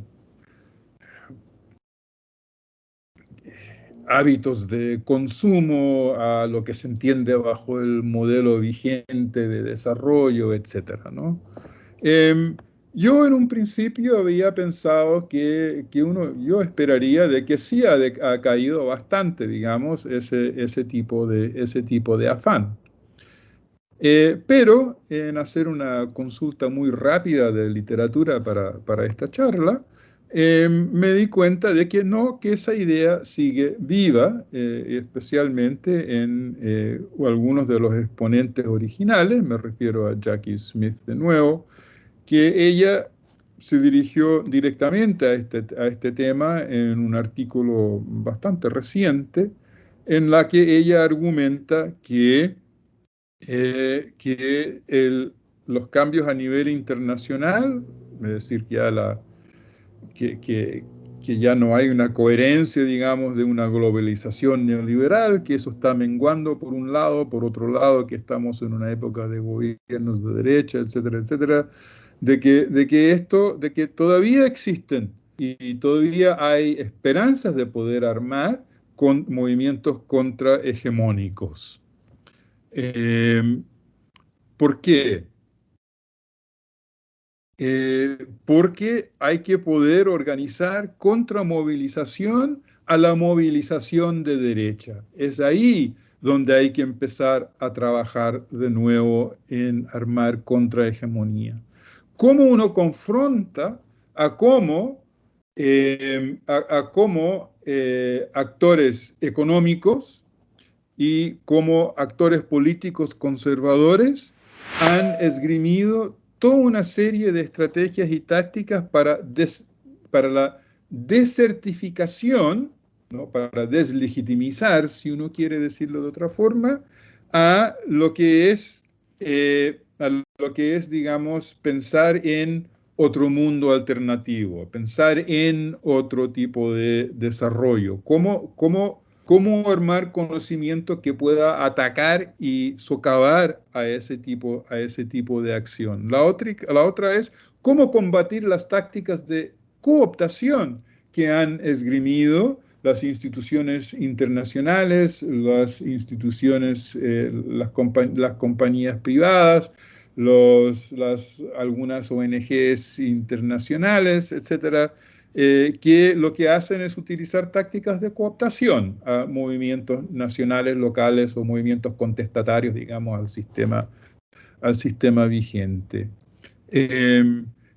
hábitos de consumo, a lo que se entiende bajo el modelo vigente de desarrollo, etcétera, ¿no? Yo en un principio había pensado que yo esperaría de que sí ha caído bastante, digamos, ese tipo de afán. Pero en hacer una consulta muy rápida de literatura para esta charla, me di cuenta de que no, que esa idea sigue viva, especialmente en algunos de los exponentes originales, me refiero a Jackie Smith de nuevo, que ella se dirigió directamente a este tema en un artículo bastante reciente, en la que ella argumenta que los cambios a nivel internacional, es decir, que ya no hay una coherencia, digamos, de una globalización neoliberal, que eso está menguando por un lado, por otro lado, que estamos en una época de gobiernos de derecha, etcétera, etcétera, de que todavía existen y todavía hay esperanzas de poder armar con movimientos contrahegemónicos. ¿Por qué? Porque hay que poder organizar contramovilización a la movilización de derecha. Es ahí donde hay que empezar a trabajar de nuevo en armar contrahegemonía. ¿Cómo uno confronta a cómo actores económicos y como actores políticos conservadores han esgrimido toda una serie de estrategias y tácticas para la desertificación, ¿no? Para deslegitimizar, si uno quiere decirlo de otra forma, a lo que es, digamos, pensar en otro mundo alternativo, pensar en otro tipo de desarrollo. ¿Cómo armar conocimiento que pueda atacar y socavar a ese tipo de acción? La otra es cómo combatir las tácticas de cooptación que han esgrimido las instituciones internacionales, las instituciones, las compañías privadas, algunas ONGs internacionales, etcétera, que lo que hacen es utilizar tácticas de cooptación a movimientos nacionales, locales o movimientos contestatarios, digamos, al sistema vigente.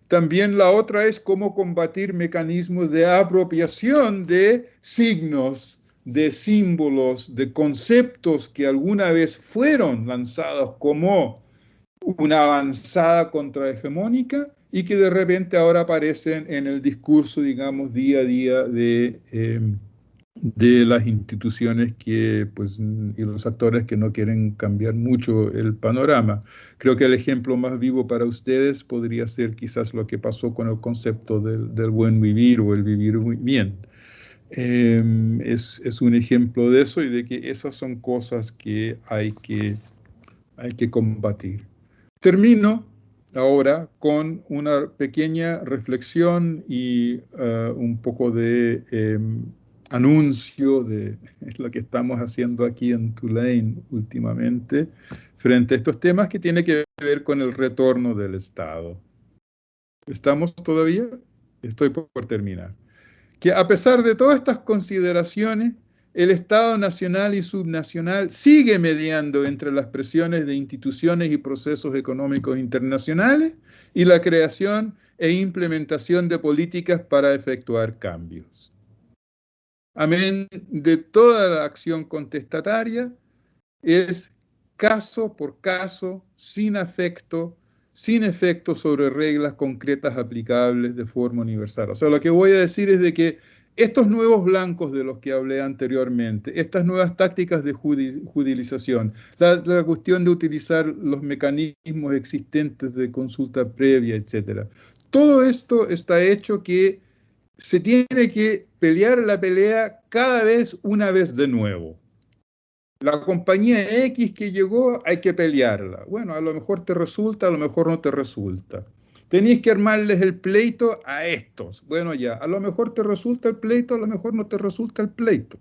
También la otra es cómo combatir mecanismos de apropiación de signos, de símbolos, de conceptos que alguna vez fueron lanzados como una avanzada contrahegemónica y que de repente ahora aparecen en el discurso, digamos, día a día de las instituciones que, pues, y los actores que no quieren cambiar mucho el panorama. Creo que el ejemplo más vivo para ustedes podría ser quizás lo que pasó con el concepto del buen vivir o el vivir muy bien. Es un ejemplo de eso y de que esas son cosas que hay que combatir. Termino ahora con una pequeña reflexión y un poco de anuncio de lo que estamos haciendo aquí en Tulane últimamente frente a estos temas que tiene que ver con el retorno del Estado. ¿Estamos todavía? Estoy por terminar. Que a pesar de todas estas consideraciones, el Estado nacional y subnacional sigue mediando entre las presiones de instituciones y procesos económicos internacionales y la creación e implementación de políticas para efectuar cambios. Amén de toda la acción contestataria, es caso por caso, sin efecto sobre reglas concretas aplicables de forma universal. O sea, lo que voy a decir es de que estos nuevos blancos de los que hablé anteriormente, estas nuevas tácticas de judicialización, la cuestión de utilizar los mecanismos existentes de consulta previa, etcétera, todo esto está hecho que se tiene que pelear la pelea cada vez una vez de nuevo. La compañía X que llegó hay que pelearla. Bueno, a lo mejor te resulta, a lo mejor no te resulta. Tenéis que armarles el pleito a estos. Bueno, ya, a lo mejor te resulta el pleito, a lo mejor no te resulta el pleito.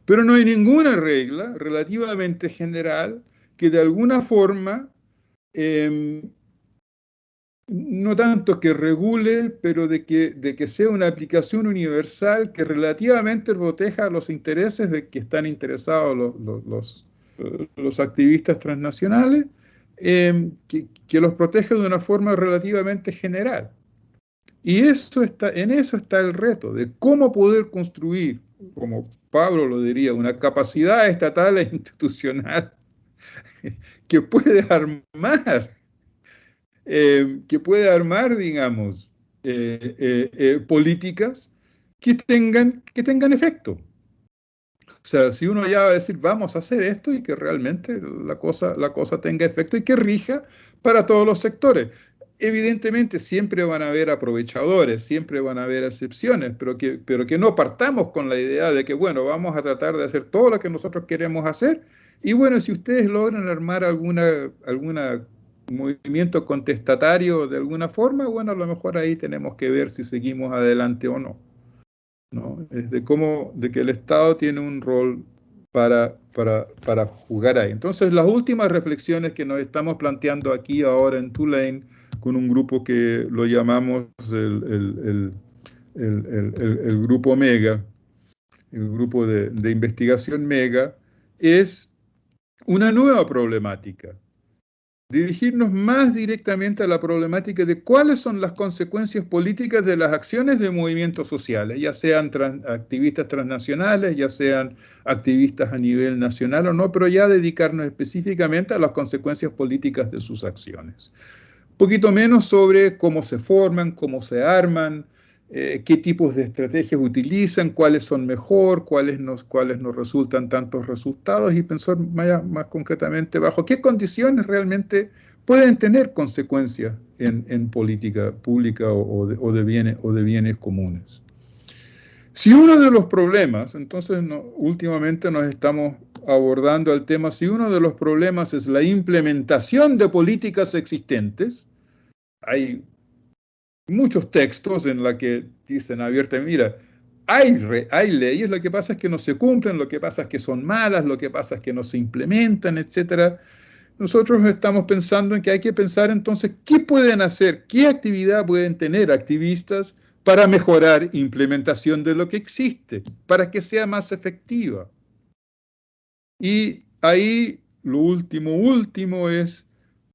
Pero no hay ninguna regla relativamente general que de alguna forma no tanto que regule, pero de que sea una aplicación universal que relativamente proteja los intereses de que están interesados los activistas transnacionales, que los protege de una forma relativamente general. Y en eso está el reto, de cómo poder construir, como Pablo lo diría, una capacidad estatal e institucional que puede digamos, políticas que tengan efecto. O sea, si uno ya va a decir, vamos a hacer esto y que realmente la cosa tenga efecto y que rija para todos los sectores. Evidentemente siempre van a haber aprovechadores, siempre van a haber excepciones, pero que no partamos con la idea de que, bueno, vamos a tratar de hacer todo lo que nosotros queremos hacer y bueno, si ustedes logran armar alguna movimiento contestatario de alguna forma, bueno, a lo mejor ahí tenemos que ver si seguimos adelante o no. ¿No? Es de que el Estado tiene un rol para jugar ahí. Entonces, las últimas reflexiones que nos estamos planteando aquí ahora en Tulane, con un grupo que lo llamamos el grupo MEGA, el grupo de investigación MEGA, es una nueva problemática. Dirigirnos más directamente a la problemática de cuáles son las consecuencias políticas de las acciones de movimientos sociales, ya sean activistas transnacionales, ya sean activistas a nivel nacional o no, pero ya dedicarnos específicamente a las consecuencias políticas de sus acciones. Un poquito menos sobre cómo se forman, cómo se arman, qué tipos de estrategias utilizan, cuáles son mejor, cuáles nos resultan tantos resultados y pensar más concretamente bajo qué condiciones realmente pueden tener consecuencias en política pública o de bienes comunes. Si uno de los problemas, entonces últimamente nos estamos abordando el tema, si uno de los problemas es la implementación de políticas existentes, hay muchos textos en los que dicen abiertamente, mira, hay leyes, lo que pasa es que no se cumplen, lo que pasa es que son malas, lo que pasa es que no se implementan, etc. Nosotros estamos pensando en que hay que pensar entonces qué pueden hacer, qué actividad pueden tener activistas para mejorar implementación de lo que existe, para que sea más efectiva. Y ahí lo último es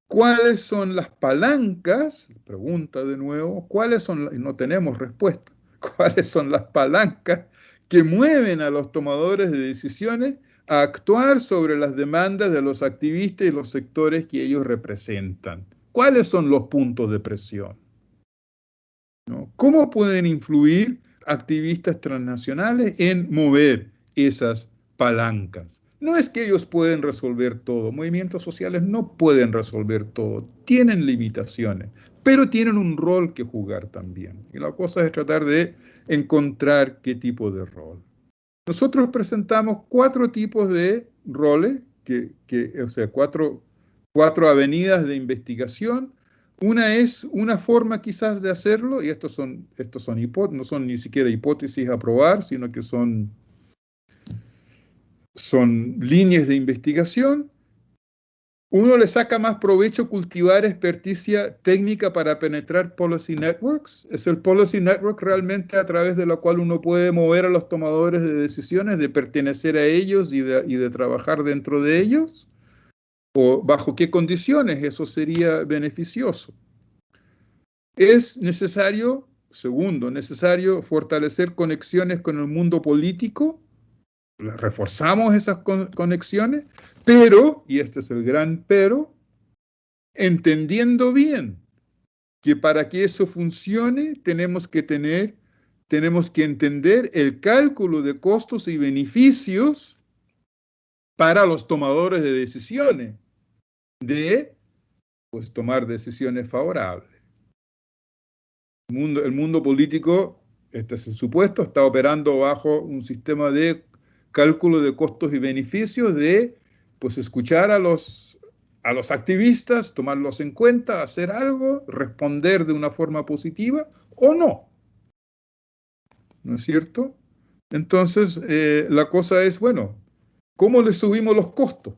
¿cuáles son las palancas? Pregunta de nuevo, ¿cuáles son? Y no tenemos respuesta. ¿Cuáles son las palancas que mueven a los tomadores de decisiones a actuar sobre las demandas de los activistas y los sectores que ellos representan? ¿Cuáles son los puntos de presión? ¿No? ¿Cómo pueden influir activistas transnacionales en mover esas palancas. No es que ellos pueden resolver todo, movimientos sociales no pueden resolver todo, tienen limitaciones, pero tienen un rol que jugar también. Y la cosa es tratar de encontrar qué tipo de rol. Nosotros presentamos 4 tipos de roles, o sea, cuatro avenidas de investigación. Una es una forma quizás de hacerlo, y no son ni siquiera hipótesis a probar, sino que son líneas de investigación. Uno le saca más provecho cultivar experticia técnica para penetrar policy networks. Es el policy network realmente a través de la cual uno puede mover a los tomadores de decisiones, de pertenecer a ellos y de trabajar dentro de ellos. ¿O bajo qué condiciones eso sería beneficioso? Es necesario, segundo, necesario fortalecer conexiones con el mundo político. Reforzamos esas conexiones, pero, y este es el gran pero, entendiendo bien que para que eso funcione tenemos que entender el cálculo de costos y beneficios para los tomadores de decisiones, de pues tomar decisiones favorables. El mundo político, este es el supuesto, está operando bajo un sistema de cálculo de costos y beneficios de pues escuchar a los activistas, tomarlos en cuenta, hacer algo, responder de una forma positiva o no. ¿No es cierto? Entonces, la cosa es, bueno, ¿cómo le subimos los costos?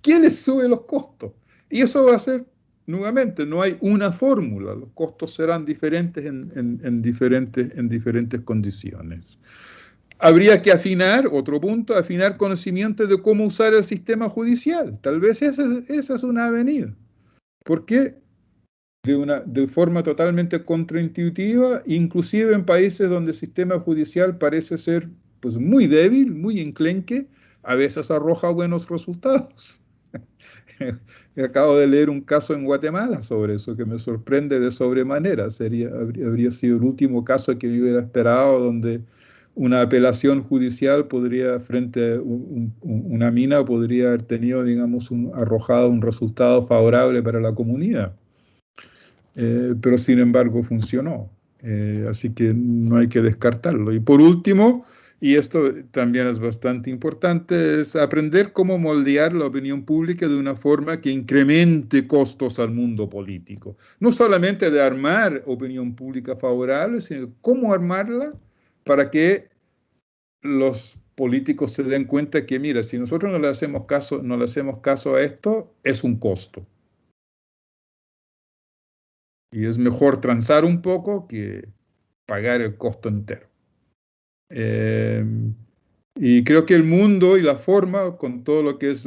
¿Quién les sube los costos? Y eso va a ser, nuevamente, no hay una fórmula, los costos serán diferentes en diferentes condiciones. Habría que afinar, otro punto, afinar conocimiento de cómo usar el sistema judicial. Tal vez esa es una avenida. ¿Por qué? De forma totalmente contraintuitiva, inclusive en países donde el sistema judicial parece ser pues, muy débil, muy enclenque, a veces arroja buenos resultados. Acabo de leer un caso en Guatemala sobre eso que me sorprende de sobremanera. Habría sido el último caso que yo hubiera esperado donde una apelación judicial frente a una mina, podría haber tenido, digamos, arrojado un resultado favorable para la comunidad. Pero sin embargo funcionó. Así que no hay que descartarlo. Y por último, y esto también es bastante importante, es aprender cómo moldear la opinión pública de una forma que incremente costos al mundo político. No solamente de armar opinión pública favorable, sino cómo armarla para que los políticos se den cuenta que, mira, si nosotros no le hacemos caso a esto, es un costo. Y es mejor transar un poco que pagar el costo entero. Y creo que el mundo y la forma, con todo lo que es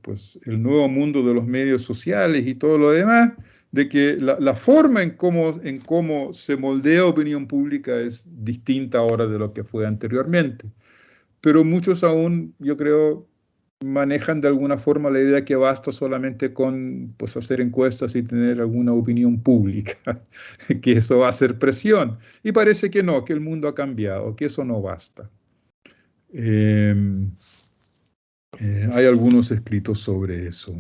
pues el nuevo mundo de los medios sociales y todo lo demás, de que la forma en cómo se moldea opinión pública es distinta ahora de lo que fue anteriormente. Pero muchos aún, yo creo, manejan de alguna forma la idea que basta solamente con pues, hacer encuestas y tener alguna opinión pública, que eso va a hacer presión. Y parece que no, que el mundo ha cambiado, que eso no basta. Hay algunos escritos sobre eso.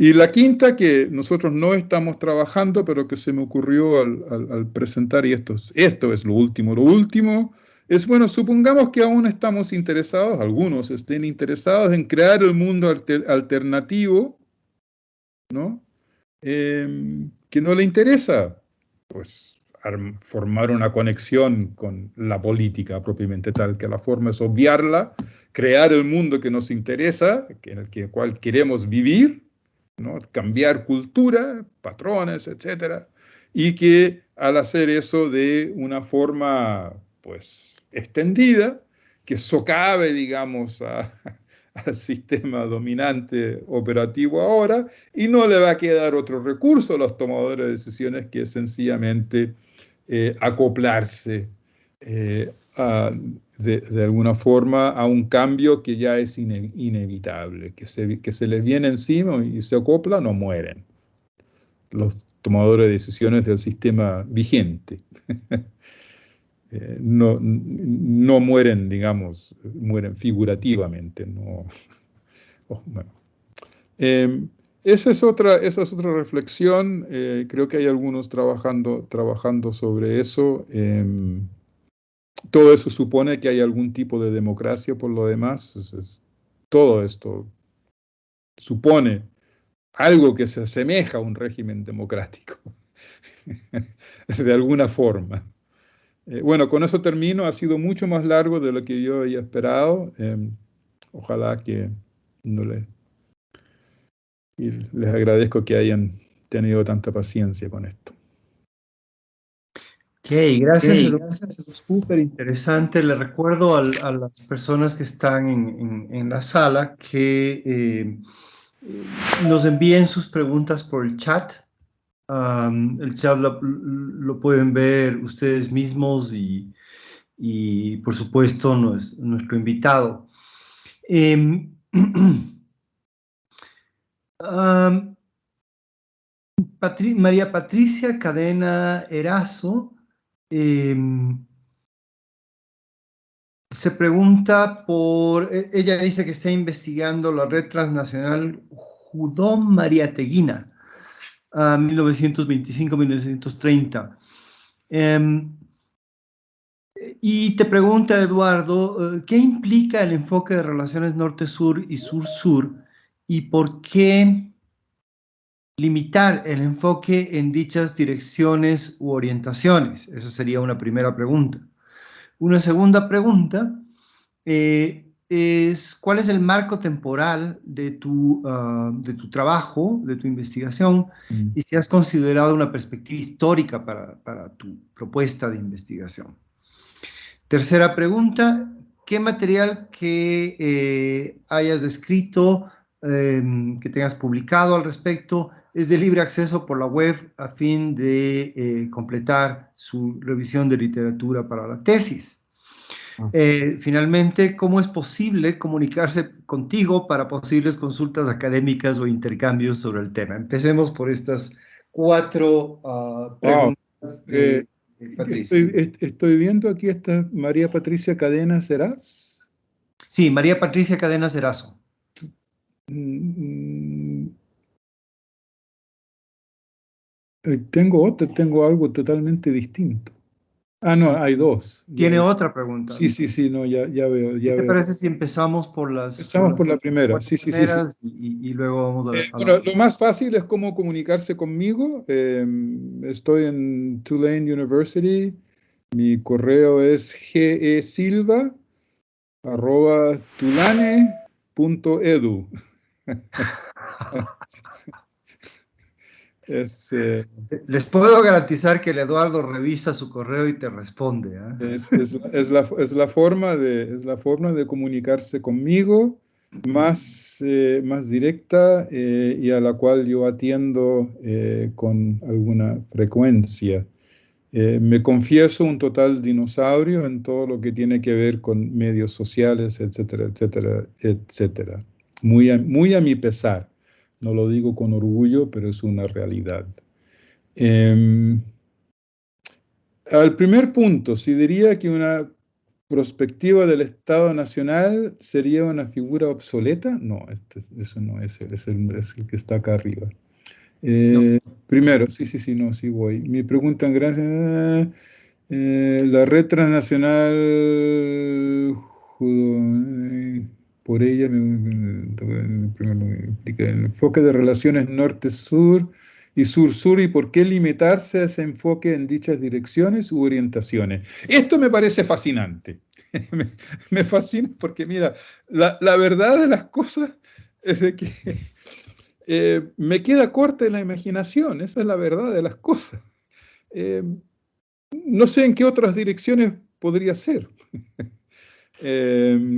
Y la quinta que nosotros no estamos trabajando, pero que se me ocurrió al presentar, y esto es lo último, es, bueno, supongamos que aún estamos interesados, algunos estén interesados en crear el mundo alternativo, ¿no? Que no le interesa, pues, formar una conexión con la política propiamente tal, que la forma es obviarla, crear el mundo que nos interesa, en el cual queremos vivir, ¿no? Cambiar cultura, patrones, etcétera, y que al hacer eso de una forma, pues, extendida, que socave, digamos, al sistema dominante operativo ahora, y no le va a quedar otro recurso a los tomadores de decisiones que sencillamente acoplarse de alguna forma a un cambio que ya es inevitable, que se les viene encima y se acoplan o mueren. Los tomadores de decisiones del sistema vigente. No mueren, digamos, mueren figurativamente. No. Oh, bueno. Esa es otra reflexión. Creo que hay algunos trabajando sobre eso. Todo eso supone que hay algún tipo de democracia por lo demás. Todo esto supone algo que se asemeja a un régimen democrático, de alguna forma. Bueno, con eso termino. Ha sido mucho más largo de lo que yo había esperado. Ojalá que no y les agradezco que hayan tenido tanta paciencia con esto. Ok, gracias, Eduardo. Súper interesante. Le recuerdo a las personas que están en la sala que nos envíen sus preguntas por el chat. El chat lo pueden ver ustedes mismos y por supuesto, nuestro invitado. María Patricia Cadena Erazo se pregunta ella dice que está investigando la red transnacional Judón Mariateguina, 1925-1930. Y te pregunta, Eduardo, ¿qué implica el enfoque de relaciones norte-sur y sur-sur y por qué limitar el enfoque en dichas direcciones u orientaciones? Esa sería una primera pregunta. Una segunda pregunta es, ¿cuál es el marco temporal de tu trabajo, de tu investigación, y si has considerado una perspectiva histórica para tu propuesta de investigación? Tercera pregunta, ¿qué material que hayas escrito, que tengas publicado al respecto, es de libre acceso por la web a fin de completar su revisión de literatura para la tesis? Finalmente, ¿cómo es posible comunicarse contigo para posibles consultas académicas o intercambios sobre el tema? Empecemos por estas cuatro preguntas. Patricia. Estoy viendo aquí esta María Patricia Cadena Serás. Sí, María Patricia Cadena Erazo. Tengo algo totalmente distinto. Ah, no, hay dos. Tiene otra pregunta. Sí, no, ya veo. ¿Qué te parece si empezamos por las por la primera, sí. y luego vamos a Bueno, lo más fácil es cómo comunicarse conmigo. Estoy en Tulane University. Mi correo es gesilva@tulane.edu. Les puedo garantizar que el Eduardo revisa su correo y te responde. Es la forma de comunicarse conmigo más directa y a la cual yo atiendo con alguna frecuencia. Me confieso un total dinosaurio en todo lo que tiene que ver con medios sociales, etcétera, etcétera, etcétera. Muy a mi pesar. No lo digo con orgullo, pero es una realidad. Al primer punto, si diría que una prospectiva del Estado Nacional sería una figura obsoleta, no, eso no es él, es el que está acá arriba. No. Primero, sí voy. Mi pregunta en gracia, la red transnacional, por ella, implica el enfoque de relaciones norte-sur y sur-sur, y por qué limitarse a ese enfoque en dichas direcciones u orientaciones. Esto me parece fascinante. Me fascina porque, mira, la verdad de las cosas es de que me queda corta en la imaginación, esa es la verdad de las cosas. No sé en qué otras direcciones podría ser.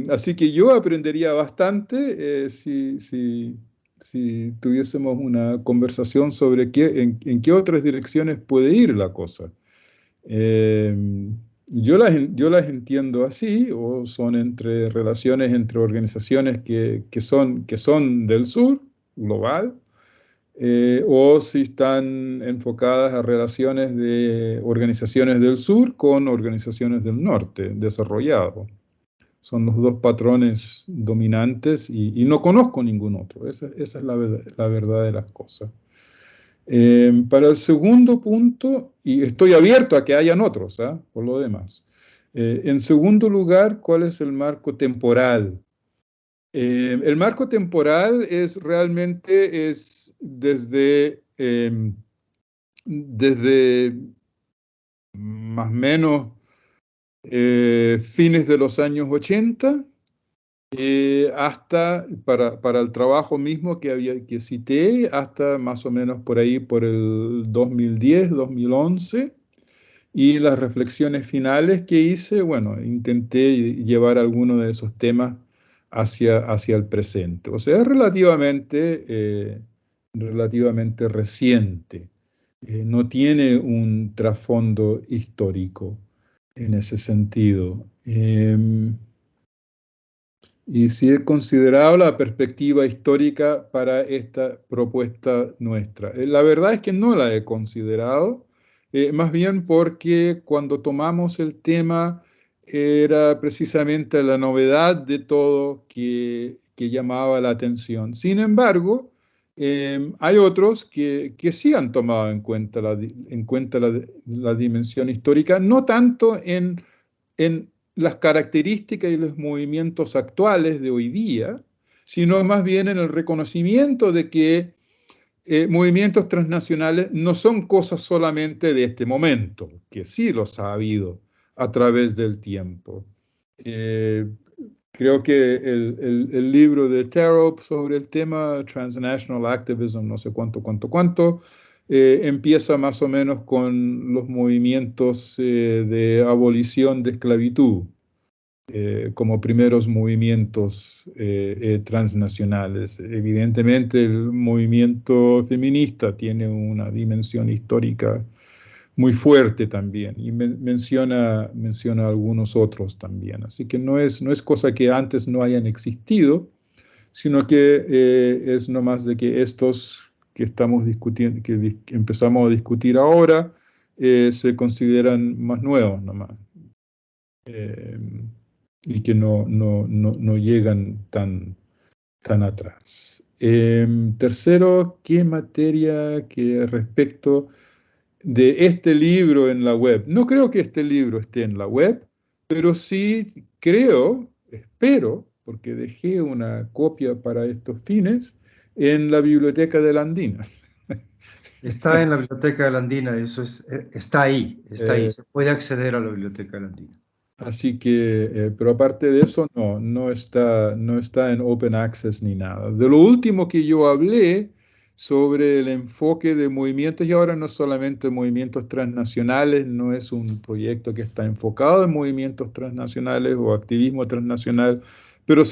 Así que yo aprendería bastante si tuviésemos una conversación sobre en qué otras direcciones puede ir la cosa. Yo las entiendo así, o son relaciones entre organizaciones que son del sur, global, o si están enfocadas a relaciones de organizaciones del sur con organizaciones del norte, desarrollado. Son los dos patrones dominantes y no conozco ningún otro. Esa es la verdad de las cosas. Para el segundo punto, y estoy abierto a que hayan otros, por lo demás. En segundo lugar, ¿cuál es el marco temporal? El marco temporal es realmente desde más o menos fines de los años 80 hasta, para el trabajo mismo que cité, hasta más o menos por ahí, por el 2010, 2011, y las reflexiones finales que hice, bueno, intenté llevar algunos de esos temas hacia el presente. O sea, es relativamente reciente. No tiene un trasfondo histórico en ese sentido. Y sí he considerado la perspectiva histórica para esta propuesta nuestra. La verdad es que no la he considerado, más bien porque cuando tomamos el tema era precisamente la novedad de todo que llamaba la atención. Sin embargo, hay otros que sí han tomado en cuenta la dimensión histórica, no tanto en las características y los movimientos actuales de hoy día, sino más bien en el reconocimiento de que movimientos transnacionales no son cosas solamente de este momento, que sí los ha habido a través del tiempo. Creo que el libro de Tarop sobre el tema Transnational Activism, no sé cuánto, empieza más o menos con los movimientos de abolición de esclavitud, como primeros movimientos transnacionales. Evidentemente el movimiento feminista tiene una dimensión histórica muy fuerte también, y menciona algunos otros también. Así que no es cosa que antes no hayan existido, sino que es nomás de que estos que estamos discutiendo, que empezamos a discutir ahora, se consideran más nuevos nomás, y que no llegan tan atrás. Tercero, ¿qué materia que respecto de este libro en la web? No creo que este libro esté en la web, pero sí espero, porque dejé una copia para estos fines, en la Biblioteca de la Andina. Está en la Biblioteca de la Andina, eso es, está ahí, Eh, se puede acceder a la Biblioteca de la Andina. Así que, pero aparte de eso, no está en Open Access ni nada. De lo último que yo hablé sobre el enfoque de movimientos, y ahora no solamente movimientos transnacionales, no es un proyecto que está enfocado en movimientos transnacionales o activismo transnacional, pero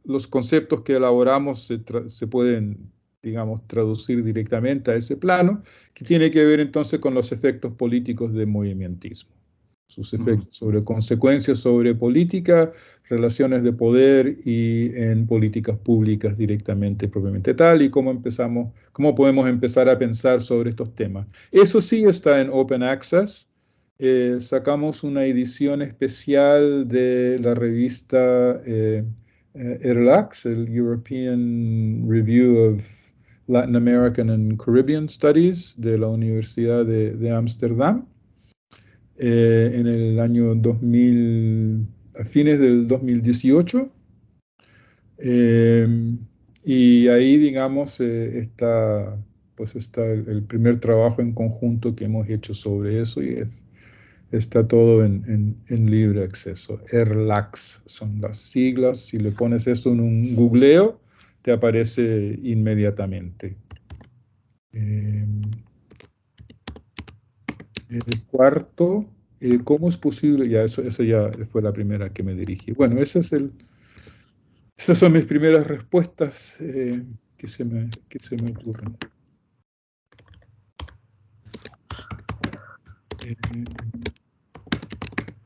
los conceptos que elaboramos se pueden, digamos, traducir directamente a ese plano, que tiene que ver entonces con los efectos políticos del movimentismo, sus efectos sobre consecuencias sobre política, relaciones de poder y en políticas públicas directamente, propiamente tal, y cómo podemos empezar a pensar sobre estos temas. Eso sí está en Open Access. Sacamos una edición especial de la revista ERLAX, el European Review of Latin American and Caribbean Studies de la Universidad de Ámsterdam, en el año 2000, a fines del 2018. Y ahí, digamos, está el primer trabajo en conjunto que hemos hecho sobre eso, y está todo en libre acceso. ERLAX son las siglas. Si le pones eso en un googleo, te aparece inmediatamente. El cuarto, ¿cómo es posible? Ya, eso ya fue la primera que me dirigí. Bueno, esas son mis primeras respuestas que se me ocurren.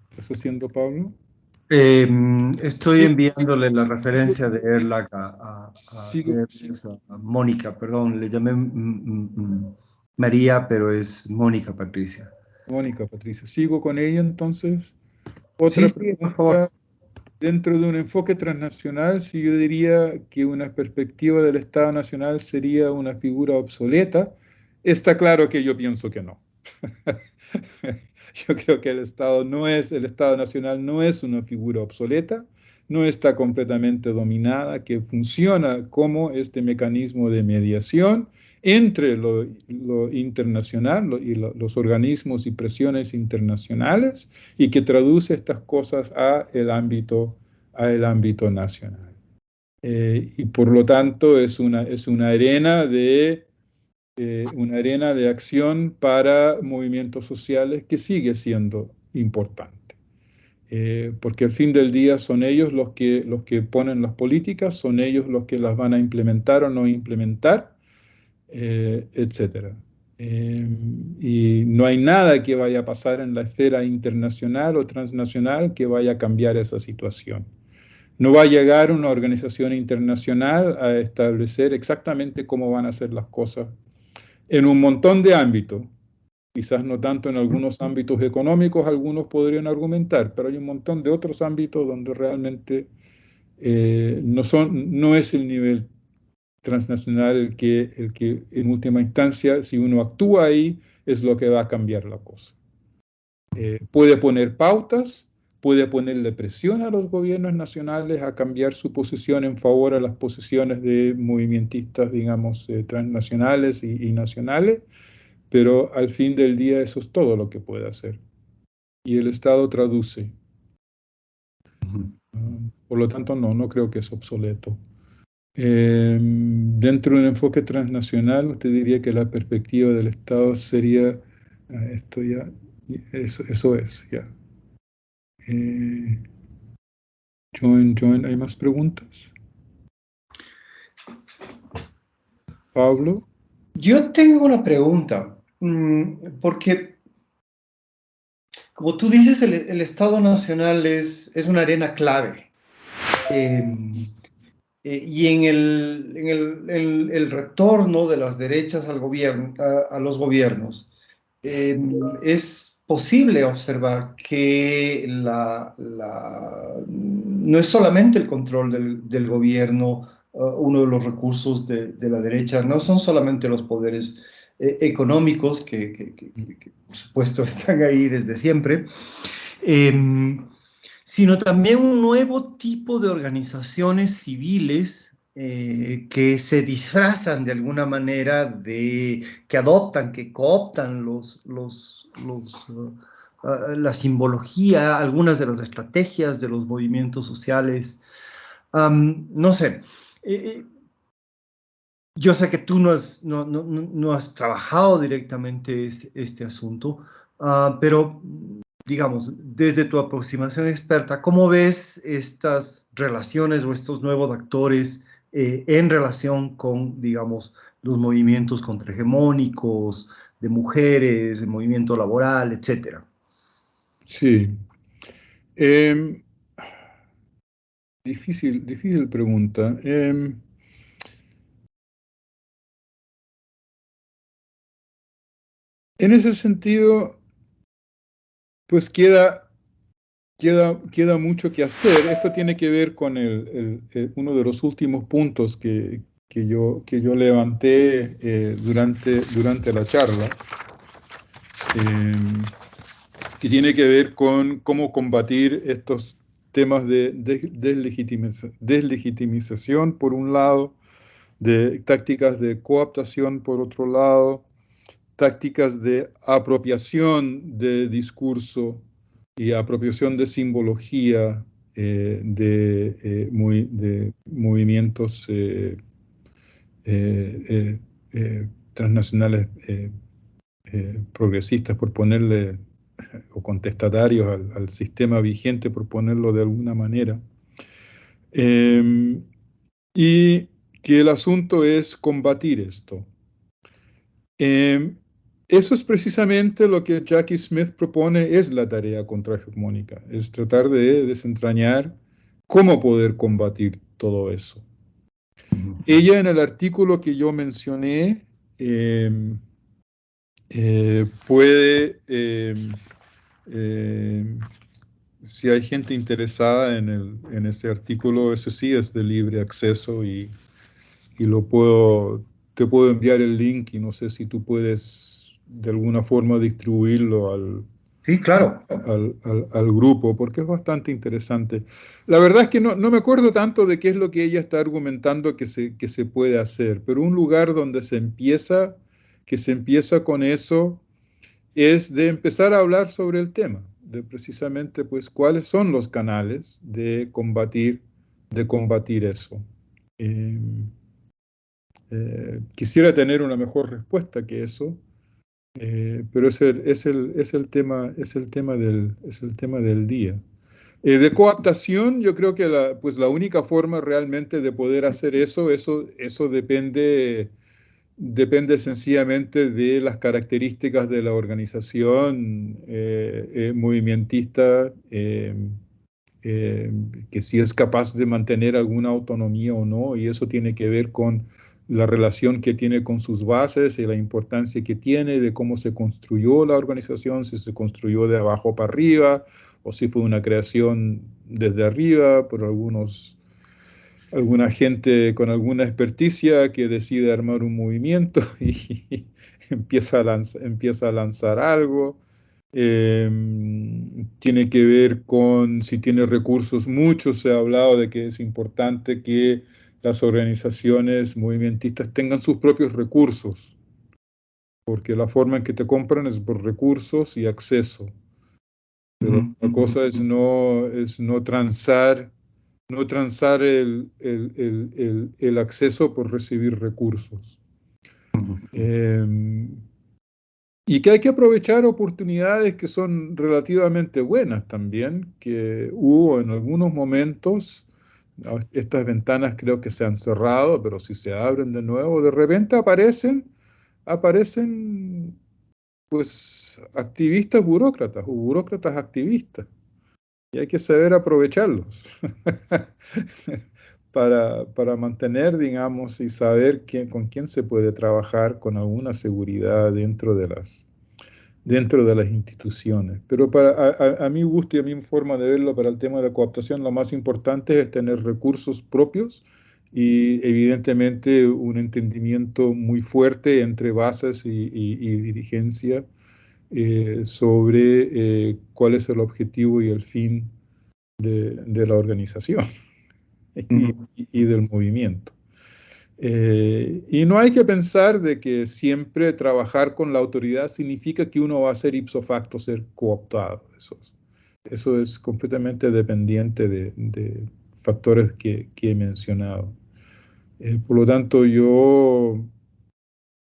¿Estás haciendo, Pablo? Estoy Sigo, enviándole la sigo, referencia de Erlang sigo, a Mónica, perdón, le llamé María, pero es Mónica Patricia. Mónica, Patricia, sigo con ella entonces. Sí, Otra sí, por favor. pregunta, dentro de un enfoque transnacional, si yo diría que una perspectiva del Estado Nacional sería una figura obsoleta, está claro que yo pienso que no. Yo creo que el Estado Nacional no es una figura obsoleta, no está completamente dominada, que funciona como este mecanismo de mediación entre lo internacional y los organismos y presiones internacionales y que traduce estas cosas a el ámbito nacional. Y por lo tanto es una arena de acción para movimientos sociales que sigue siendo importante. Porque al fin del día son ellos los que ponen las políticas, son ellos los que las van a implementar o no implementar, etcétera. Y no hay nada que vaya a pasar en la esfera internacional o transnacional que vaya a cambiar esa situación. No va a llegar una organización internacional a establecer exactamente cómo van a ser las cosas en un montón de ámbitos. Quizás no tanto en algunos ámbitos económicos, algunos podrían argumentar, pero hay un montón de otros ámbitos donde realmente no es el nivel transnacional el que en última instancia, si uno actúa ahí, es lo que va a cambiar la cosa. Puede poner pautas, puede ponerle presión a los gobiernos nacionales a cambiar su posición en favor a las posiciones de movimentistas, digamos, transnacionales y nacionales, pero al fin del día eso es todo lo que puede hacer. Y el Estado traduce. Por lo tanto, no creo que es obsoleto. Dentro de un enfoque transnacional, usted diría que la perspectiva del Estado sería, esto ya, eso es, ya. Eh, ¿hay más preguntas? Pablo, Yo tengo una pregunta, porque como tú dices, el Estado Nacional es una arena clave. Eh, y en el retorno de las derechas al gobierno, a los gobiernos, es posible observar que no es solamente el control del gobierno, uno de los recursos de la derecha, no son solamente los poderes económicos que, por supuesto, están ahí desde siempre, sino también un nuevo tipo de organizaciones civiles que se disfrazan de alguna manera que adoptan, que cooptan la simbología, algunas de las estrategias de los movimientos sociales. No sé, eh, yo sé que tú no has trabajado directamente este asunto, pero digamos, desde tu aproximación experta, ¿cómo ves estas relaciones o estos nuevos actores en relación con, digamos, los movimientos contrahegemónicos de mujeres, el movimiento laboral, etcétera? sí. Em, difícil pregunta. En ese sentido, pues queda mucho que hacer. Esto tiene que ver con uno de los últimos puntos que yo levanté durante la charla, eh, que tiene que ver con cómo combatir estos temas de deslegitimización, por un lado, de tácticas de cooptación, por otro lado, tácticas de apropiación de discurso y apropiación de simbología de movimientos transnacionales progresistas, por ponerle, o contestatarios al sistema vigente, por ponerlo de alguna manera. Y que el asunto es combatir esto. Eso es precisamente lo que Jackie Smith propone, es la tarea contrahegemónica, es tratar de desentrañar cómo poder combatir todo eso. Ella en el artículo que yo mencioné puede, si hay gente interesada en ese artículo, ese sí es de libre acceso y te puedo enviar el link y no sé si tú puedes de alguna forma distribuirlo Sí, claro. al grupo, porque es bastante interesante. La verdad es que no me acuerdo tanto de qué es lo que ella está argumentando que se puede hacer, pero un lugar donde que se empieza con eso, es de empezar a hablar sobre el tema, de precisamente pues cuáles son los canales de combatir eso. Eh, Quisiera tener una mejor respuesta que eso, pero es el tema del día. De coaptación, yo creo que pues la única forma realmente de poder hacer eso depende sencillamente de las características de la organización movimentista, eh, que si es capaz de mantener alguna autonomía o no, y eso tiene que ver con la relación que tiene con sus bases y la importancia que tiene de cómo se construyó la organización, si se construyó de abajo para arriba o si fue una creación desde arriba por alguna gente con alguna experticia que decide armar un movimiento y empieza a lanzar algo. Eh, Tiene que ver con si tiene recursos muchos. Se ha hablado de que es importante que las organizaciones movimentistas tengan sus propios recursos, porque la forma en que te compran es por recursos y acceso. Pero la cosa es no transar el acceso por recibir recursos. Eh, y que hay que aprovechar oportunidades que son relativamente buenas también, que hubo en algunos momentos. ¿No? Estas ventanas creo que se han cerrado, pero si se abren de nuevo, de repente aparecen pues activistas burócratas o burócratas activistas. Y hay que saber aprovecharlos para mantener, digamos, y saber con quién se puede trabajar con alguna seguridad dentro de las instituciones. Pero a mi gusto y a mi forma de verlo para el tema de la cooptación, lo más importante es tener recursos propios y evidentemente un entendimiento muy fuerte entre bases y dirigencia sobre cuál es el objetivo y el fin de la organización y del movimiento. Y no hay que pensar de que siempre trabajar con la autoridad significa que uno va a ser ipso facto ser cooptado. Eso es completamente dependiente de factores que he mencionado. Por lo tanto, yo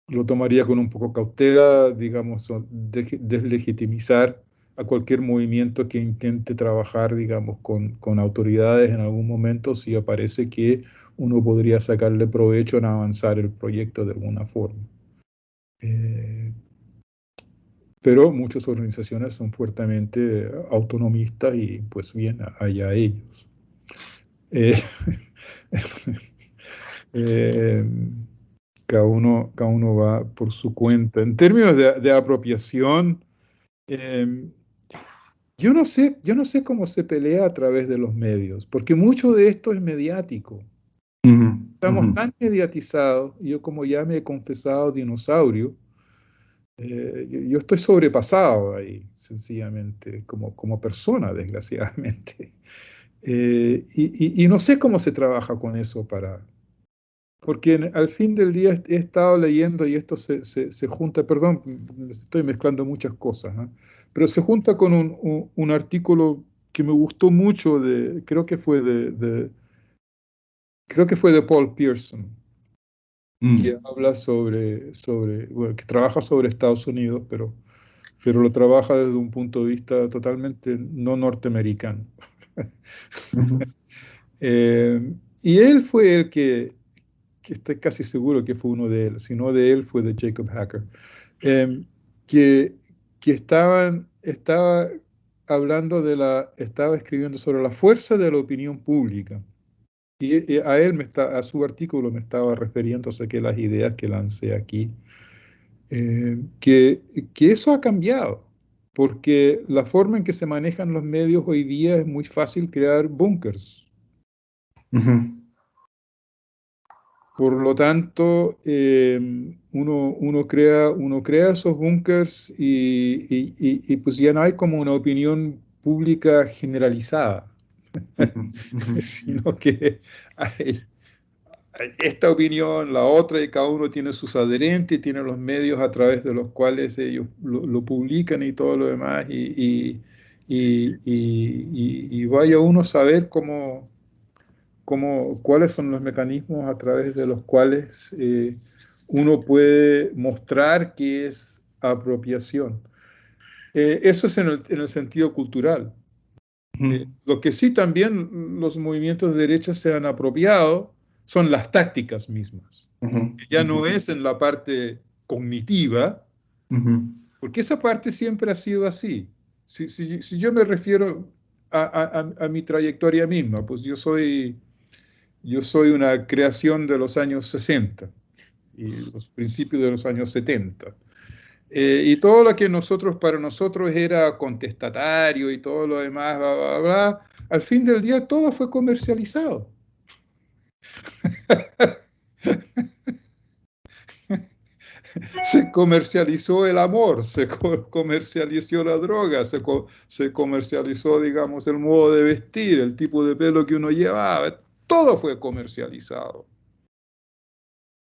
lo tomaría con un poco cautela, digamos, deslegitimizar a cualquier movimiento que intente trabajar, digamos, con autoridades en algún momento si aparece que uno podría sacarle provecho en avanzar el proyecto de alguna forma. Pero muchas organizaciones son fuertemente autonomistas y pues bien, allá ellos. Eh, eh, cada uno va por su cuenta. En términos de apropiación, eh, yo no sé cómo se pelea a través de los medios, porque mucho de esto es mediático. Estamos tan mediatizados, yo como ya me he confesado dinosaurio, yo estoy sobrepasado ahí, sencillamente, como persona, desgraciadamente. Y no sé cómo se trabaja con eso porque al fin del día he estado leyendo y esto se junta, perdón, estoy mezclando muchas cosas, ¿no? Pero se junta con un artículo que me gustó mucho, creo que fue de Paul Pierson, que habla bueno, que trabaja sobre Estados Unidos, pero lo trabaja desde un punto de vista totalmente no norteamericano. Y él fue que estoy casi seguro que fue uno de él, si no de él fue de Jacob Hacker. que, que estaba hablando estaba escribiendo sobre la fuerza de la opinión pública. Y a a su artículo me estaba refiriendo a que las ideas que lancé aquí, que eso ha cambiado, porque la forma en que se manejan los medios hoy día es muy fácil crear búnkers. Ujú, Por lo tanto, uno crea esos búnkers y pues ya no hay como una opinión pública generalizada, ujú, ujú, sino que hay esta opinión, la otra, y cada uno tiene sus adherentes, tiene los medios a través de los cuales ellos lo publican y todo lo demás, y vaya uno a saber cuáles son los mecanismos a través de los cuales uno puede mostrar que es apropiación. Eso es en el sentido cultural. ujú, Lo que sí también los movimientos de derecha se han apropiado son las tácticas mismas. ujú, Ya ujú, no es en la parte cognitiva, ujú, porque esa parte siempre ha sido así. Si yo me refiero a mi trayectoria misma, pues yo soy una creación de los años 60 y los principios de los años 70. Y todo lo que para nosotros era contestatario y todo lo demás, bla, bla, bla, al fin del día todo fue comercializado. Se comercializó el amor, comercializó la droga, se comercializó, digamos, el modo de vestir, el tipo de pelo que uno llevaba, todo fue comercializado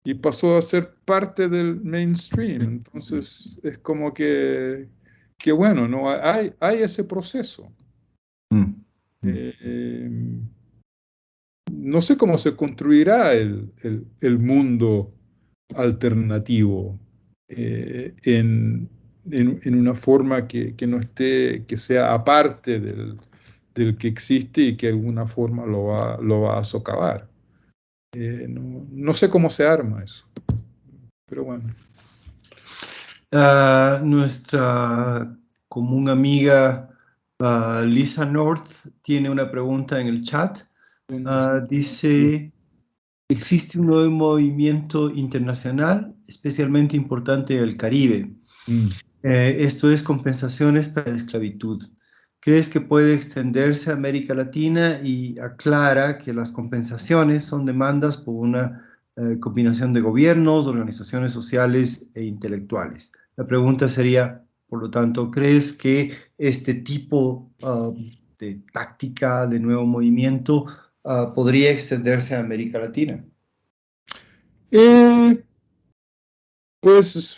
y pasó a ser parte del mainstream. Entonces es como que bueno, no hay ese proceso. ujú. Eh, no sé cómo se construirá el mundo alternativo en una forma que no esté, que sea aparte del que existe y que de alguna forma lo va a socavar. No sé cómo se arma eso, pero bueno. Nuestra común amiga Lisa North tiene una pregunta en el chat. ¿Dónde está? Dice, existe un nuevo movimiento internacional especialmente importante en el Caribe. Mm. Esto es compensaciones para la esclavitud. ¿Crees que puede extenderse a América Latina? Y aclara que las compensaciones son demandas por una combinación de gobiernos, organizaciones sociales e intelectuales. La pregunta sería, por lo tanto, ¿crees que este tipo de táctica, de nuevo movimiento, podría extenderse a América Latina? Eh, pues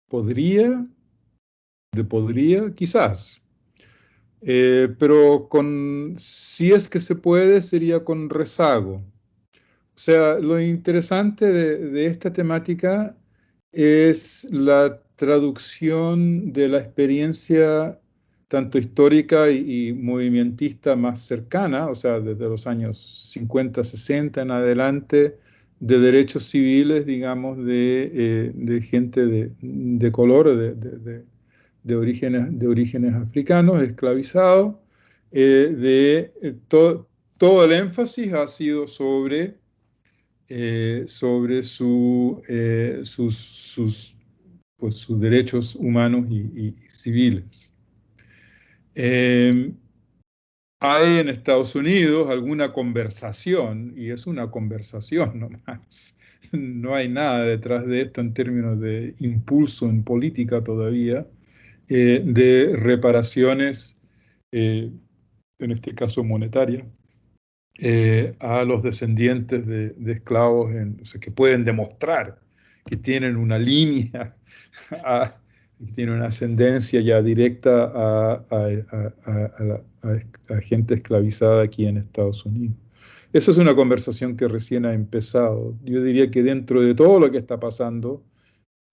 podría, quizás. Pero si es que se puede, sería con rezago. O sea, lo interesante de esta temática es la traducción de la experiencia tanto histórica y movimentista más cercana, o sea, desde los años 50, 60 en adelante, de derechos civiles, digamos, de gente de color, de orígenes africanos, esclavizados, todo el énfasis ha sido sobre pues, sus derechos humanos y civiles. Eh, Hay en Estados Unidos alguna conversación, y es una conversación nomás. No hay nada detrás de esto en términos de impulso en política todavía, de reparaciones, eh, en este caso monetarias, a los descendientes de esclavos, o sea, que pueden demostrar que tienen una línea, que tienen una ascendencia ya directa a gente esclavizada aquí en Estados Unidos. Esa es una conversación que recién ha empezado. Yo diría que dentro de todo lo que está pasando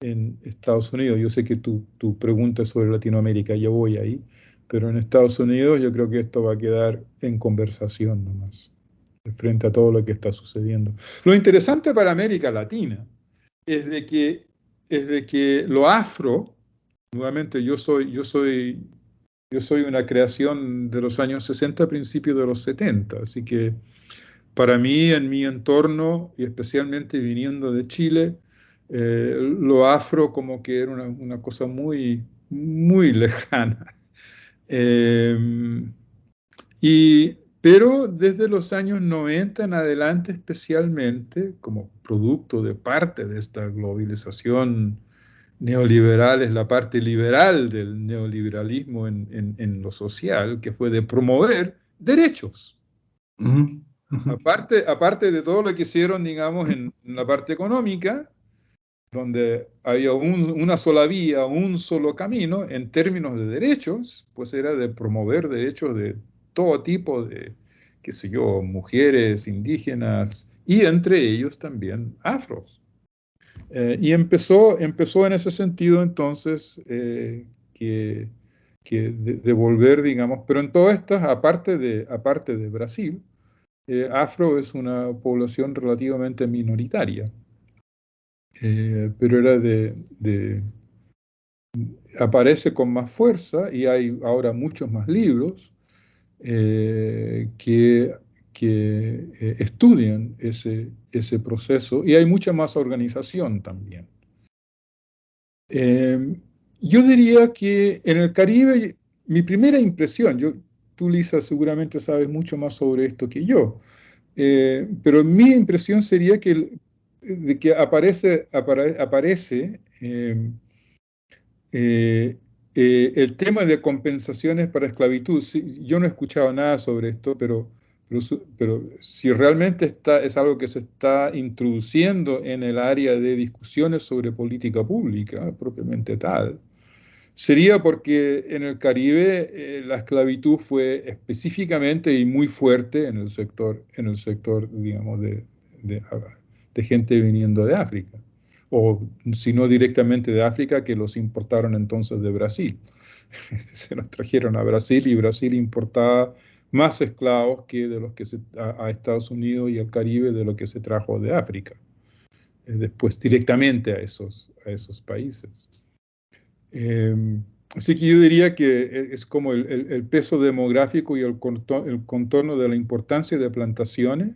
en Estados Unidos, yo sé que tu pregunta es sobre Latinoamérica, yo voy ahí, pero en Estados Unidos yo creo que esto va a quedar en conversación nomás frente a todo lo que está sucediendo. Lo interesante para América Latina es de que lo afro Nuevamente, yo soy una creación de los años 60, principios de los 70, así que para mí, en mi entorno, y especialmente viniendo de Chile, lo afro como que era una cosa muy, muy lejana. Eh, pero desde los años 90 en adelante, especialmente, como producto de parte de esta globalización neoliberal, es la parte liberal del neoliberalismo en lo social, que fue de promover derechos. Ujú, ujú. Aparte de todo lo que hicieron, digamos, en la parte económica, donde había una sola vía, un solo camino, en términos de derechos, pues era de promover derechos de todo tipo de, qué sé yo, mujeres, indígenas y entre ellos también afros. Y empezó en ese sentido entonces que, que de volver, digamos, pero en todas estas, aparte de Brasil, afro es una población relativamente minoritaria, pero aparece con más fuerza y hay ahora muchos más libros que estudian ese proceso y hay mucha más organización también. Eh, yo diría que en el Caribe, mi primera impresión, tú Lisa seguramente sabes mucho más sobre esto que yo, pero mi impresión sería de que aparece eh, el tema de compensaciones para esclavitud. Sí, yo no he escuchado nada sobre esto, pero si realmente es algo que se está introduciendo en el área de discusiones sobre política pública, propiamente tal, sería porque en el Caribe la esclavitud fue específicamente y muy fuerte en el sector, digamos, de, de gente viniendo de África, o si no directamente de África, que los importaron entonces de Brasil. Se los trajeron a Brasil y Brasil importaba más esclavos que de los que a Estados Unidos y al Caribe de lo que se trajo de África, después directamente a esos países. Eh, Así que yo diría que es como el peso demográfico y el contorno de la importancia de plantaciones